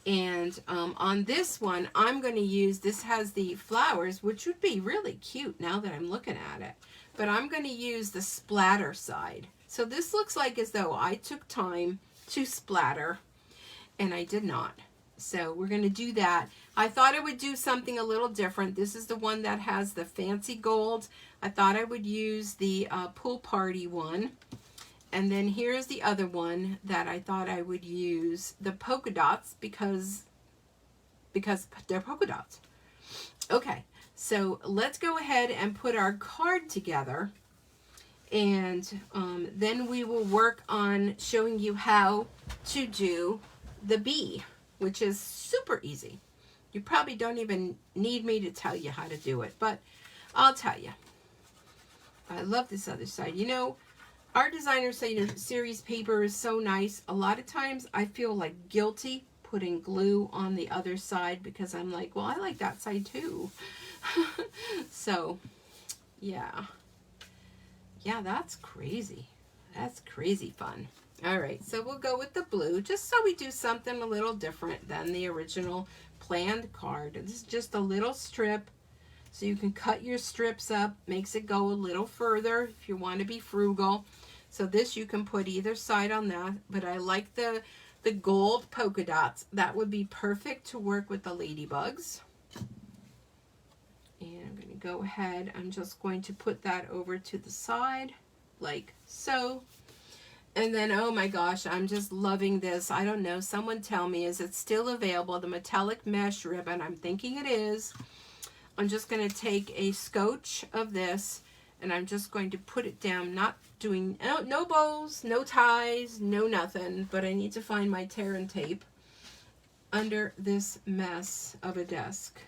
And on this one, I'm going to use, this has the flowers, which would be really cute now that I'm looking at it. But I'm going to use the splatter side. So this looks like as though I took time to splatter, and I did not. So we're going to do that. I thought I would do something a little different. This is the one that has the fancy gold. I thought I would use the pool party one. And then here's the other one that I thought I would use, the polka dots, because they're polka dots. Okay, so let's go ahead and put our card together. And then we will work on showing you how to do the bee, which is super easy. You probably don't even need me to tell you how to do it, but I'll tell you. I love this other side. You know, our designer series paper is so nice. A lot of times I feel like guilty putting glue on the other side because I'm like, well, I like that side too. So, yeah. Yeah, that's crazy. That's crazy fun. All right, so we'll go with the blue just so we do something a little different than the original planned card. This is just a little strip So you can cut your strips up, makes it go a little further if you want to be frugal. So this you can put either side on that, but I like the gold polka dots. That would be perfect to work with the ladybugs. And I'm going to go ahead, I'm just going to put that over to the side, like so. And then, oh my gosh, I'm just loving this. I don't know, someone tell me, is it still available? The metallic mesh ribbon, I'm thinking it is. I'm just going to take a scotch of this, and I'm just going to put it down, not doing, no bows, no ties, no nothing, but I need to find my tear and tape under this mess of a desk.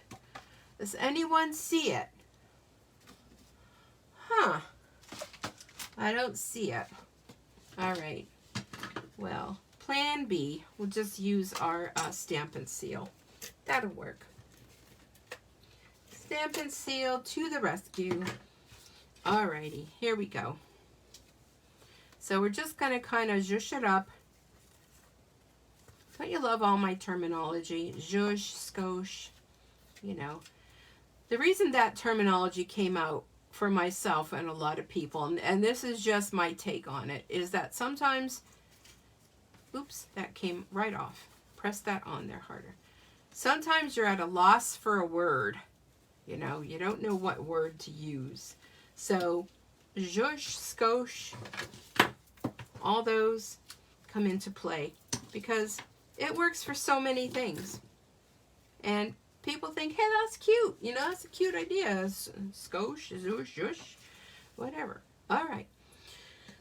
Does anyone see it? Huh. I don't see it. All right. Well, plan B, we'll just use our Stampin' Seal. That'll work. Stampin' Seal to the rescue. Alrighty, here we go. So we're just going to kind of zhoosh it up. Don't you love all my terminology? Zhoosh, skosh, you know. The reason that terminology came out for myself and a lot of people, and this is just my take on it, is that sometimes, oops, that came right off. Press that on there harder. Sometimes you're at a loss for a word. You know, you don't know what word to use. So, zhoosh, skosh, all those come into play because it works for so many things. And people think, hey, that's cute. You know, that's a cute idea. Skosh, zhoosh, zhoosh, whatever. All right.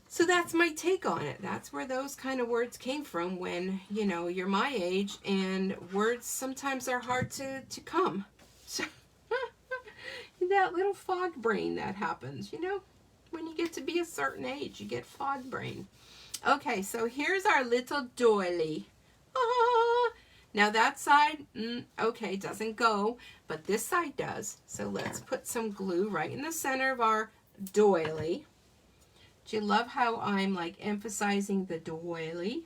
So that's my take on it. That's where those kind of words came from when, you know, you're my age and words sometimes are hard to come. So that little fog brain that happens, you know, when you get to be a certain age, you get fog brain. Okay, so here's our little doily. Ah, now that side, okay, doesn't go, but this side does. So let's put some glue right in the center of our doily. Do you love how I'm like emphasizing the doily?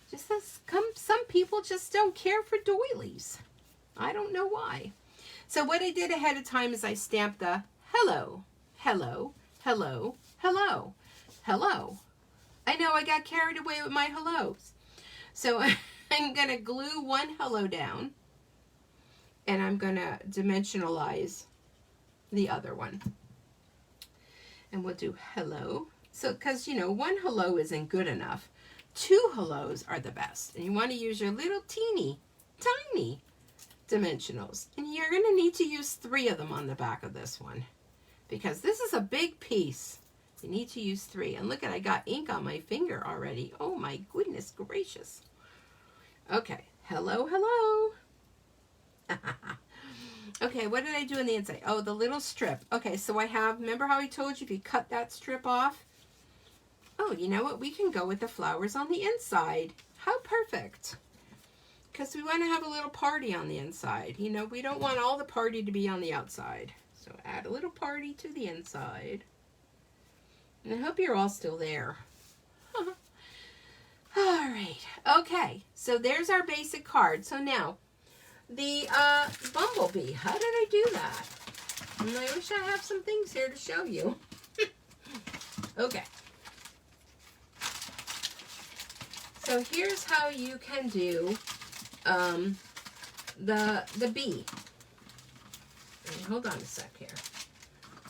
Just some people just don't care for doilies. I don't know why. So what I did ahead of time is I stamped the hello, hello, hello, hello, hello. I know I got carried away with my hellos. So I'm going to glue one hello down, and I'm going to dimensionalize the other one. And we'll do hello. So, because, you know, one hello isn't good enough. 2 hellos are the best. And you want to use your little teeny, tiny dimensionals. And you're going to need to use 3 of them on the back of this one. Because this is a big piece. You need to use 3. And look at, I got ink on my finger already. Oh my goodness gracious. Okay, hello, hello. Okay, what did I do on the inside? Oh, the little strip. Okay, so I have, remember how I told you if you cut that strip off? Oh, you know what? We can go with the flowers on the inside. How perfect. Because we want to have a little party on the inside. You know, we don't want all the party to be on the outside. So add a little party to the inside. And I hope you're all still there. All right. Okay, so there's our basic card. So now, the bumblebee. How did I do that? And I wish I have some things here to show you. Okay. So here's how you can do the bee. Hold on a sec here.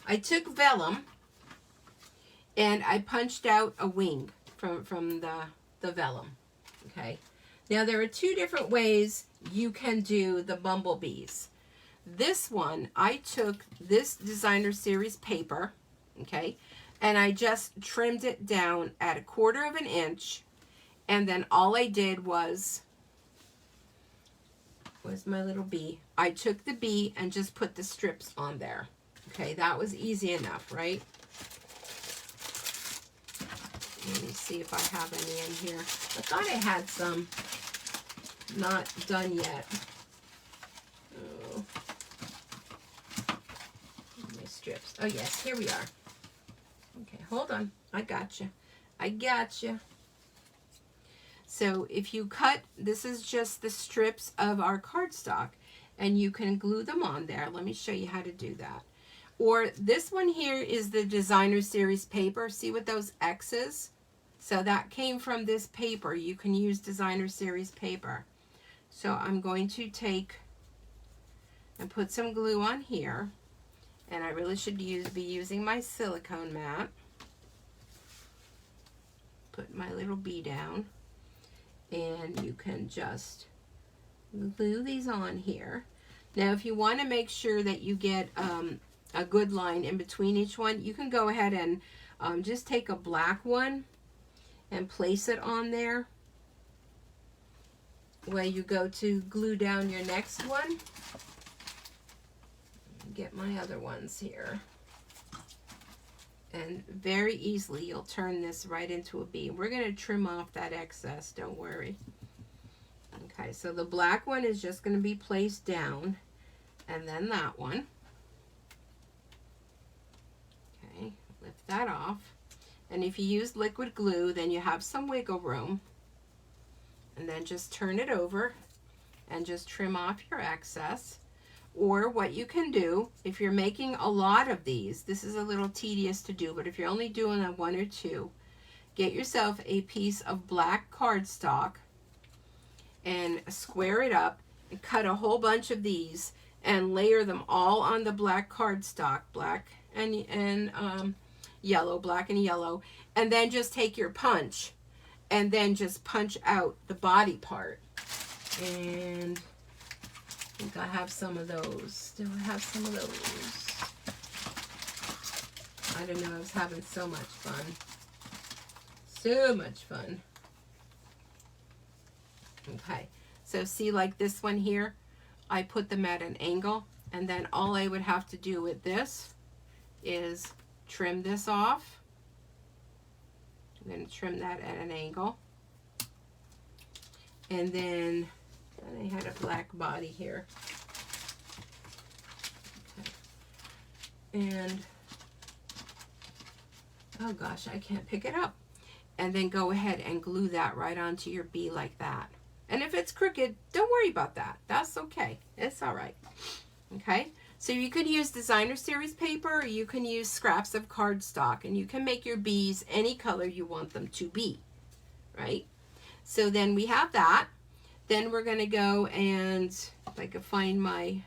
I took vellum and I punched out a wing from the vellum. Okay. Now there are 2 different ways you can do the bumblebees. This one, I took this designer series paper, okay, and I just trimmed it down at 1/4 of an inch, and then all I did was my little bee. I took the bee and just put the strips on there. Okay, that was easy enough, right? Let me see if I have any in here. I thought I had some. Not done yet. Oh. My strips. Oh yes, here we are. Okay, hold on. I got you. I got you. So if you cut, this is just the strips of our cardstock, and you can glue them on there. Let me show you how to do that. Or this one here is the designer series paper. See what those X's? So that came from this paper. You can use designer series paper. So I'm going to take and put some glue on here. And I really should be using my silicone mat. Put my little bee down. And you can just glue these on here. Now if you want to make sure that you get a good line in between each one, you can go ahead and just take a black one and place it on there where you go to glue down your next one. Get my other ones here. And very easily you'll turn this right into a bee. We're going to trim off that excess, don't worry. Okay, so the black one is just going to be placed down, and then that one. Okay, lift that off. And if you use liquid glue, then you have some wiggle room. And then just turn it over and just trim off your excess. Or what you can do, if you're making a lot of these, this is a little tedious to do, but if you're only doing a 1 or 2, get yourself a piece of black cardstock and square it up and cut a whole bunch of these and layer them all on the black cardstock, black and yellow, black and yellow, and then just take your punch and then just punch out the body part. And I think I have some of those. Do I have some of those? I don't know. I was having so much fun. So much fun. Okay. So see, like this one here, I put them at an angle, and then all I would have to do with this is trim this off. I'm going to trim that at an angle. And then I had a black body here. Okay. And, oh gosh, I can't pick it up. And then go ahead and glue that right onto your bee like that. And if it's crooked, don't worry about that. That's okay. It's all right. Okay. So you could use designer series paper, or you can use scraps of cardstock, and you can make your bees any color you want them to be, right? So then we have that. Then we're going to go and, if I could find my,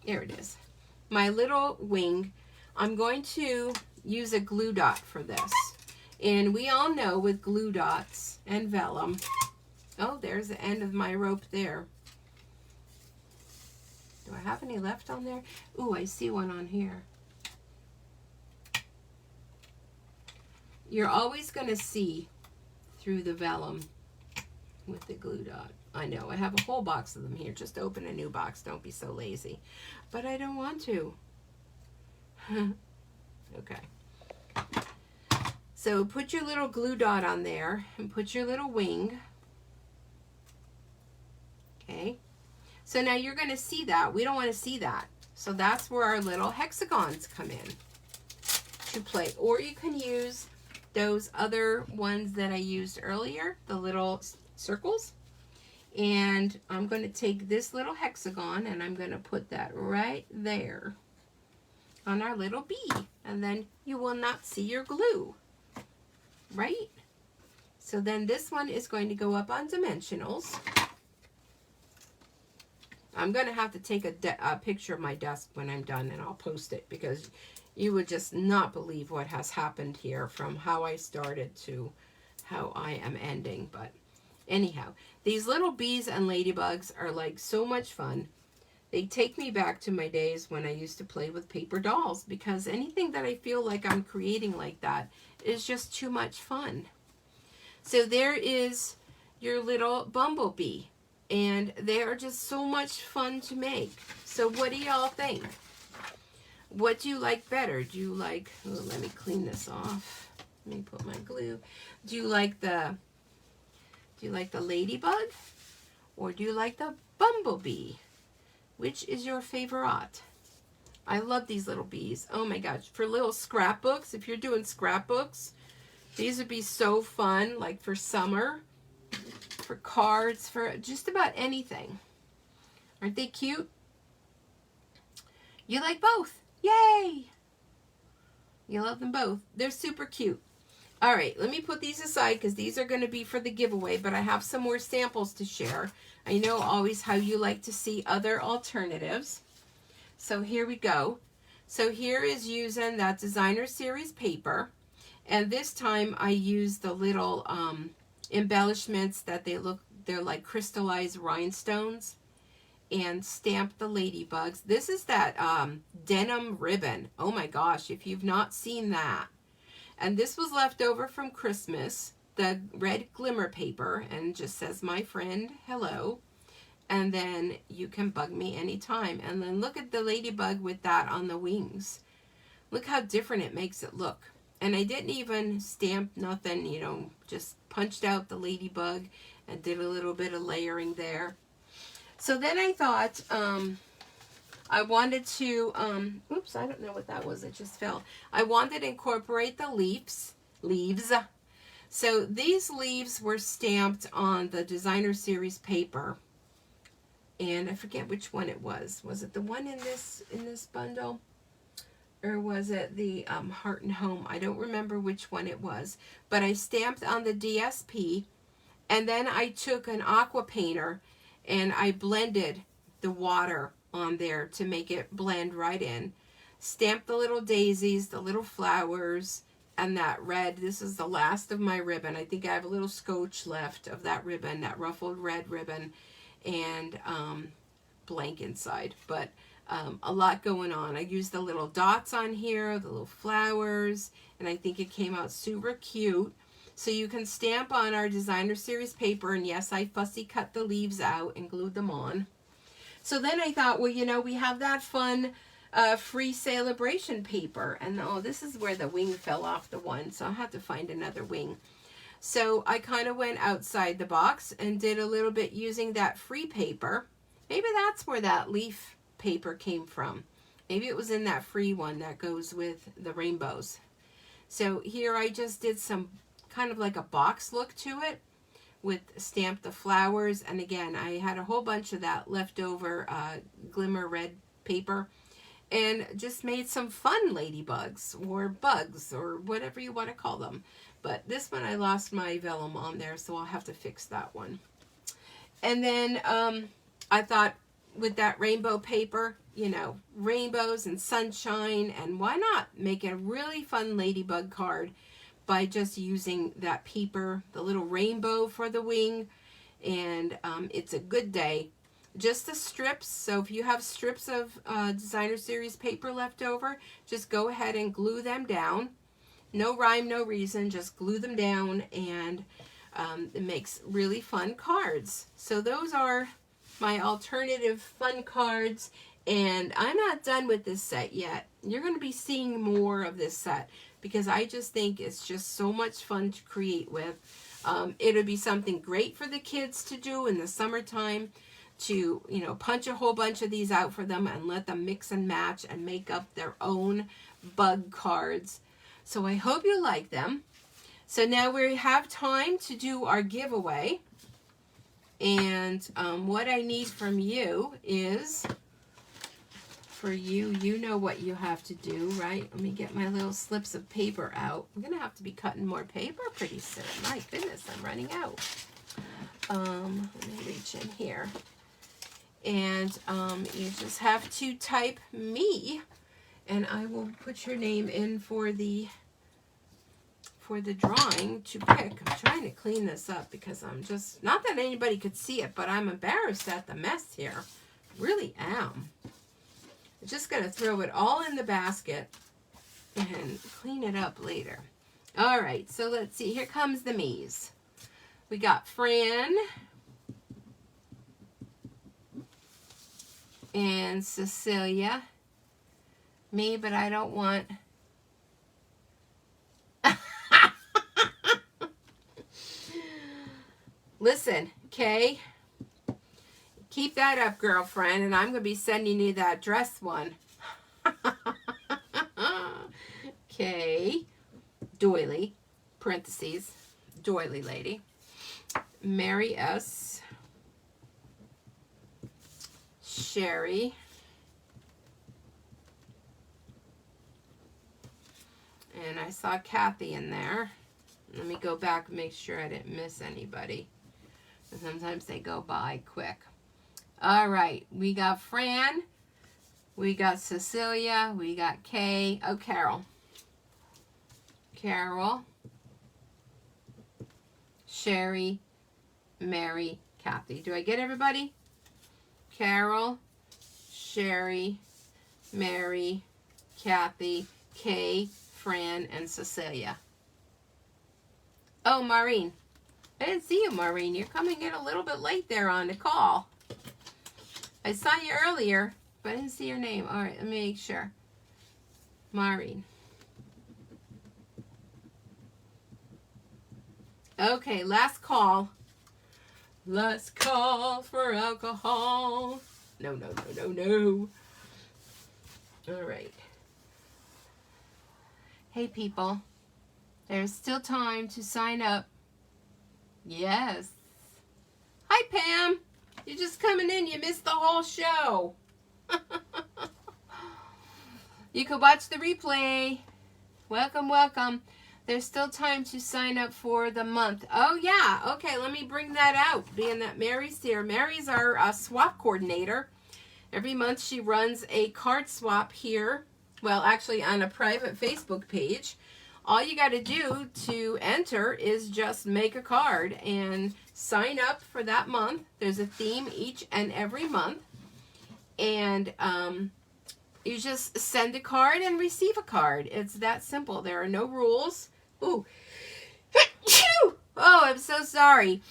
there it is, my little wing. I'm going to use a glue dot for this. And we all know with glue dots and vellum, oh, there's the end of my rope there. Do I have any left on there? Ooh, I see one on here. You're always going to see through the vellum with the glue dot. I know, I have a whole box of them here. Just open a new box. Don't be so lazy. But I don't want to. Okay. So put your little glue dot on there and put your little wing. Okay. So now you're going to see that. We don't want to see that. So that's where our little hexagons come in to play. Or you can use those other ones that I used earlier, the little circles. And I'm going to take this little hexagon and I'm going to put that right there on our little bee. And then you will not see your glue, right? So then this one is going to go up on dimensionals. I'm going to have to take a picture of my desk when I'm done, and I'll post it, because you would just not believe what has happened here from how I started to how I am ending. But anyhow, these little bees and ladybugs are like so much fun. They take me back to my days when I used to play with paper dolls, because anything that I feel like I'm creating like that is just too much fun. So there is your little bumblebee, and they are just so much fun to make. So what do y'all think? What do you like better? Do you like, oh, let me clean this off. Let me put my glue. Do you like the ladybug, or do you like the bumblebee? Which is your favorite? I love these little bees. Oh my gosh. For little scrapbooks, if you're doing scrapbooks, these would be so fun, like for summer, for cards, for just about anything. Aren't they cute? You like both. Yay! You love them both. They're super cute. All right, let me put these aside because these are going to be for the giveaway, but I have some more samples to share. I know always how you like to see other alternatives. So here we go. So here is using that designer series paper. And this time I used the little embellishments that they're like crystallized rhinestones, and stamped the ladybugs. This is that denim ribbon. Oh my gosh, if you've not seen that. And this was left over from Christmas, the red glimmer paper, and just says, my friend, hello. And then you can bug me anytime. And then look at the ladybug with that on the wings. Look how different it makes it look. And I didn't even stamp nothing, you know, just punched out the ladybug and did a little bit of layering there. So then I thought I wanted to, oops, I don't know what that was. It just fell. I wanted to incorporate the leaves. So these leaves were stamped on the designer series paper. And I forget which one it was. Was it the one in this bundle? Or was it the Heart and Home? I don't remember which one it was. But I stamped on the DSP. And then I took an aqua painter and I blended the water on there to make it blend right in. Stamped the little daisies, the little flowers, and that red. This is the last of my ribbon. I think I have a little scotch left of that ribbon, that ruffled red ribbon, and blank inside. But a lot going on. I used the little dots on here, the little flowers, and I think it came out super cute. So you can stamp on our designer series paper, and yes, I fussy cut the leaves out and glued them on. So then I thought, well, you know, we have that fun free celebration paper, and oh, this is where the wing fell off the one, so I'll have to find another wing. So I kind of went outside the box and did a little bit using that free paper. Maybe that's where that leaf paper came from. Maybe it was in that free one that goes with the rainbows. So here I just did some kind of like a box look to it with stamped the flowers, and again I had a whole bunch of that leftover glimmer red paper and just made some fun ladybugs or bugs or whatever you want to call them. But this one I lost my vellum on there, so I'll have to fix that one. And then I thought with that rainbow paper, you know, rainbows and sunshine, and why not make a really fun ladybug card by just using that paper, the little rainbow for the wing, and it's a good day. Just the strips, so if you have strips of designer series paper left over, just go ahead and glue them down. No rhyme, no reason, just glue them down, and it makes really fun cards. So those are my alternative fun cards, and I'm not done with this set yet. You're going to be seeing more of this set, because I just think it's just so much fun to create with. It'll be something great for the kids to do in the summertime, to, you know, punch a whole bunch of these out for them and let them mix and match and make up their own bug cards. So I hope you like them. So now we have time to do our giveaway. And what I need from you is, for you, you know what you have to do, right? Let me get my little slips of paper out. I'm going to have to be cutting more paper pretty soon. My goodness, I'm running out. Let me reach in here. And you just have to type me, and I will put your name in for the drawing to pick. I'm trying to clean this up because I'm just, not that anybody could see it, but I'm embarrassed at the mess here. Really am. I'm just going to throw it all in the basket and clean it up later. All right, so let's see. Here comes the me's. We got Fran and Cecilia. Me, but I don't want... Listen, okay? Keep that up, girlfriend, and I'm going to be sending you that dress one. Okay. Doily, parentheses, doily lady. Mary S. Sherry. And I saw Kathy in there. Let me go back and make sure I didn't miss anybody. Sometimes they go by quick. All right, we got Fran, we got Cecilia, we got Kay. Oh, Carol. Carol, Sherry, Mary, Kathy. Do I get everybody? Carol, Sherry, Mary, Kathy, Kay, Fran, and Cecilia. Oh, Maureen. I didn't see you, Maureen. You're coming in a little bit late there on the call. I saw you earlier, but I didn't see your name. All right, let me make sure. Maureen. Okay, last call. Last call for alcohol. No, no, no, no, no. All right. Hey, people. There's still time to sign up. Yes. Hi, Pam. You're just coming in. You missed the whole show. You could watch the replay. Welcome, welcome. There's still time to sign up for the month. Oh, yeah. Okay, let me bring that out, being that Mary's here. Mary's our swap coordinator. Every month she runs a card swap here. Well, actually on a private Facebook page. All you got to do to enter is just make a card and sign up for that month. There's a theme each and every month. And you just send a card and receive a card. It's that simple. There are no rules. Ooh. Oh, I'm so sorry.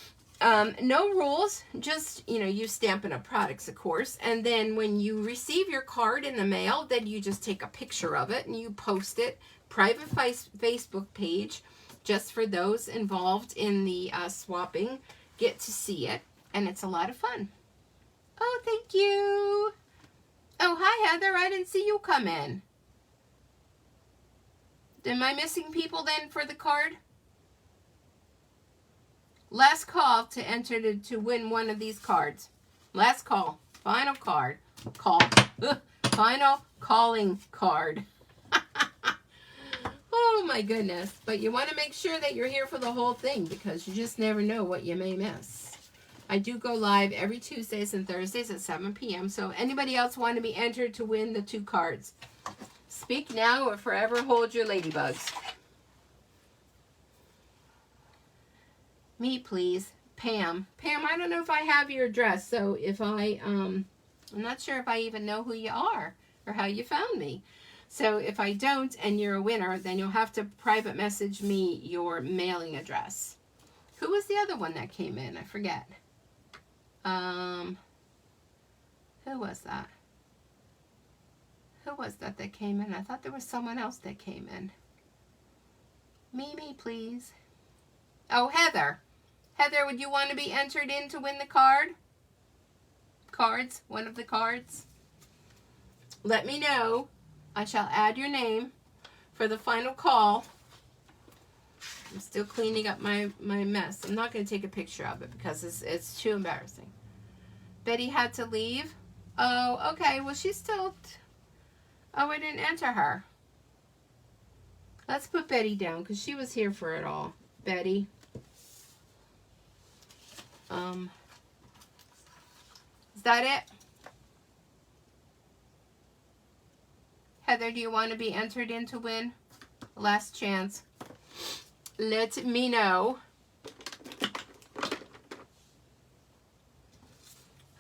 No rules. Just, use Stampin' Up! Products, of course. And then when you receive your card in the mail, then you just take a picture of it and you post it. Private Facebook page, just for those involved in the swapping, get to see it, and it's a lot of fun. Oh, thank you. Oh, hi, Heather. I didn't see you come in. Am I missing people then for the card? Last call to enter to win one of these cards. Last call. Final card. Final calling card. Oh my goodness. But you want to make sure that you're here for the whole thing because you just never know what you may miss. I do go live every Tuesdays and Thursdays at 7 p.m. So anybody else want to be entered to win the 2 cards? Speak now or forever hold your ladybugs. Me, please. Pam. Pam, I don't know if I have your address. So if I'm not sure if I even know who you are or how you found me. So if I don't and you're a winner, then you'll have to private message me your mailing address. Who was the other one that came in? I forget. Who was that? Who was that came in? I thought there was someone else that came in. Me, please. Oh, Heather. Heather, would you want to be entered in to win the card? Cards? One of the cards? Let me know. I shall add your name for the final call. I'm still cleaning up my mess. I'm not going to take a picture of it because it's too embarrassing. Betty had to leave. Oh, okay. Well, she's still... Oh, I didn't enter her. Let's put Betty down because she was here for it all. Betty. Is that it? Heather, do you want to be entered in to win? Last chance. Let me know.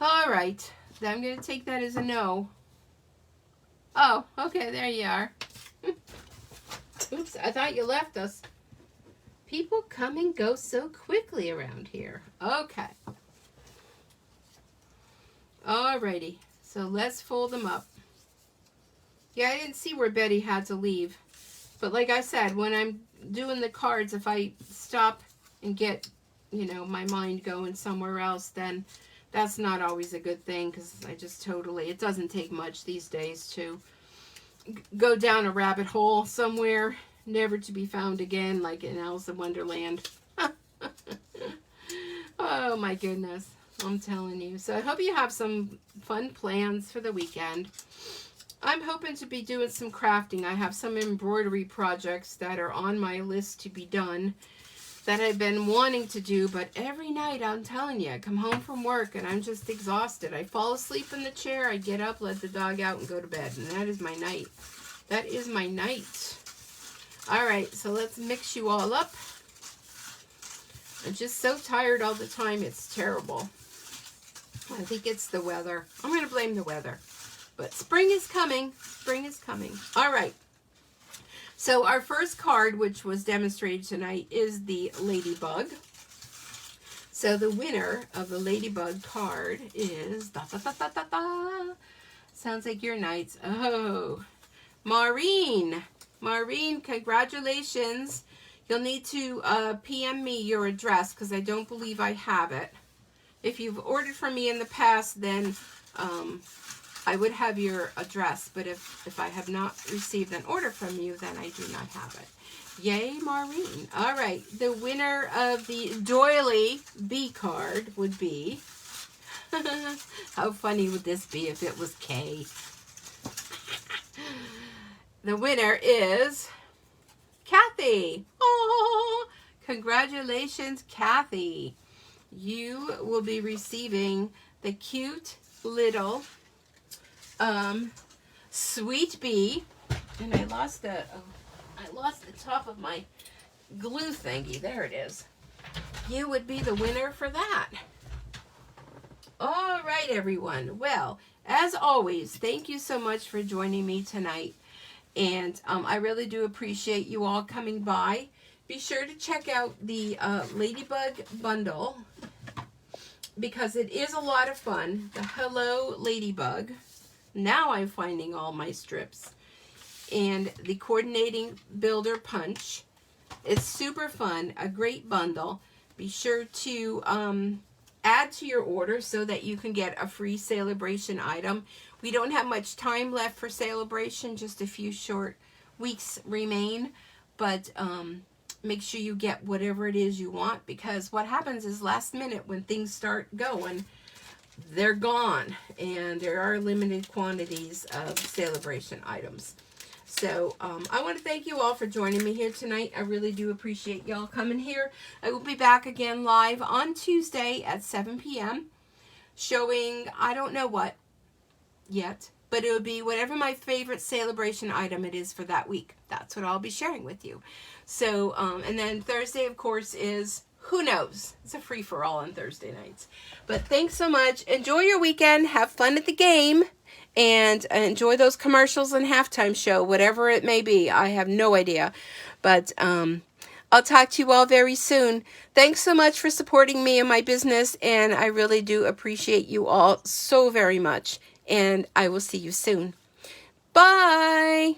All right. I'm going to take that as a no. Oh, okay. There you are. Oops, I thought you left us. People come and go so quickly around here. Okay. Alrighty. So let's fold them up. Yeah, I didn't see where Betty had to leave. But like I said, when I'm doing the cards, if I stop and get, my mind going somewhere else, then that's not always a good thing because I just it doesn't take much these days to go down a rabbit hole somewhere, never to be found again, like in Alice in Wonderland. Oh my goodness. I'm telling you. So I hope you have some fun plans for the weekend. I'm hoping to be doing some crafting. I have some embroidery projects that are on my list to be done that I've been wanting to do, but every night, I'm telling you, I come home from work and I'm just exhausted. I fall asleep in the chair, I get up, let the dog out, and go to bed, and that is my night. That is my night. All right, so let's mix you all up. I'm just so tired all the time, it's terrible. I think it's the weather. I'm going to blame the weather. But spring is coming. Spring is coming. All right. So our first card, which was demonstrated tonight, is the Ladybug. So the winner of the Ladybug card is... Sounds like your nights. Oh, Maureen. Maureen, congratulations. You'll need to PM me your address because I don't believe I have it. If you've ordered from me in the past, then I would have your address. But if I have not received an order from you, then I do not have it. Yay, Maureen. All right. The winner of the Doily B card would be... How funny would this be if it was Kay? The winner is Kathy. Oh, congratulations, Kathy. You will be receiving the cute little Sweet Bee. And I lost the top of my glue thingy. There it is. You would be the winner for that. All right, everyone. Well, as always, thank you so much for joining me tonight. And I really do appreciate you all coming by. Be sure to check out the Ladybug Bundle because it is a lot of fun. The Hello Ladybug. Now I'm finding all my strips. And the Coordinating Builder Punch. It's super fun. A great bundle. Be sure to add to your order so that you can get a free Celebration item. We don't have much time left for Celebration. Just a few short weeks remain. But... make sure you get whatever it is you want, because what happens is last minute when things start going, they're gone, and there are limited quantities of Celebration items. So I want to thank you all for joining me here tonight. I really do appreciate y'all coming here. I will be back again live on Tuesday at 7 p.m. showing I don't know what yet, but it will be whatever my favorite Celebration item it is for that week. That's what I'll be sharing with you. So, and then Thursday, of course, is who knows? It's a free-for-all on Thursday nights. But thanks so much. Enjoy your weekend. Have fun at the game. And enjoy those commercials and halftime show, whatever it may be. I have no idea. But I'll talk to you all very soon. Thanks so much for supporting me and my business. And I really do appreciate you all so very much. And I will see you soon. Bye.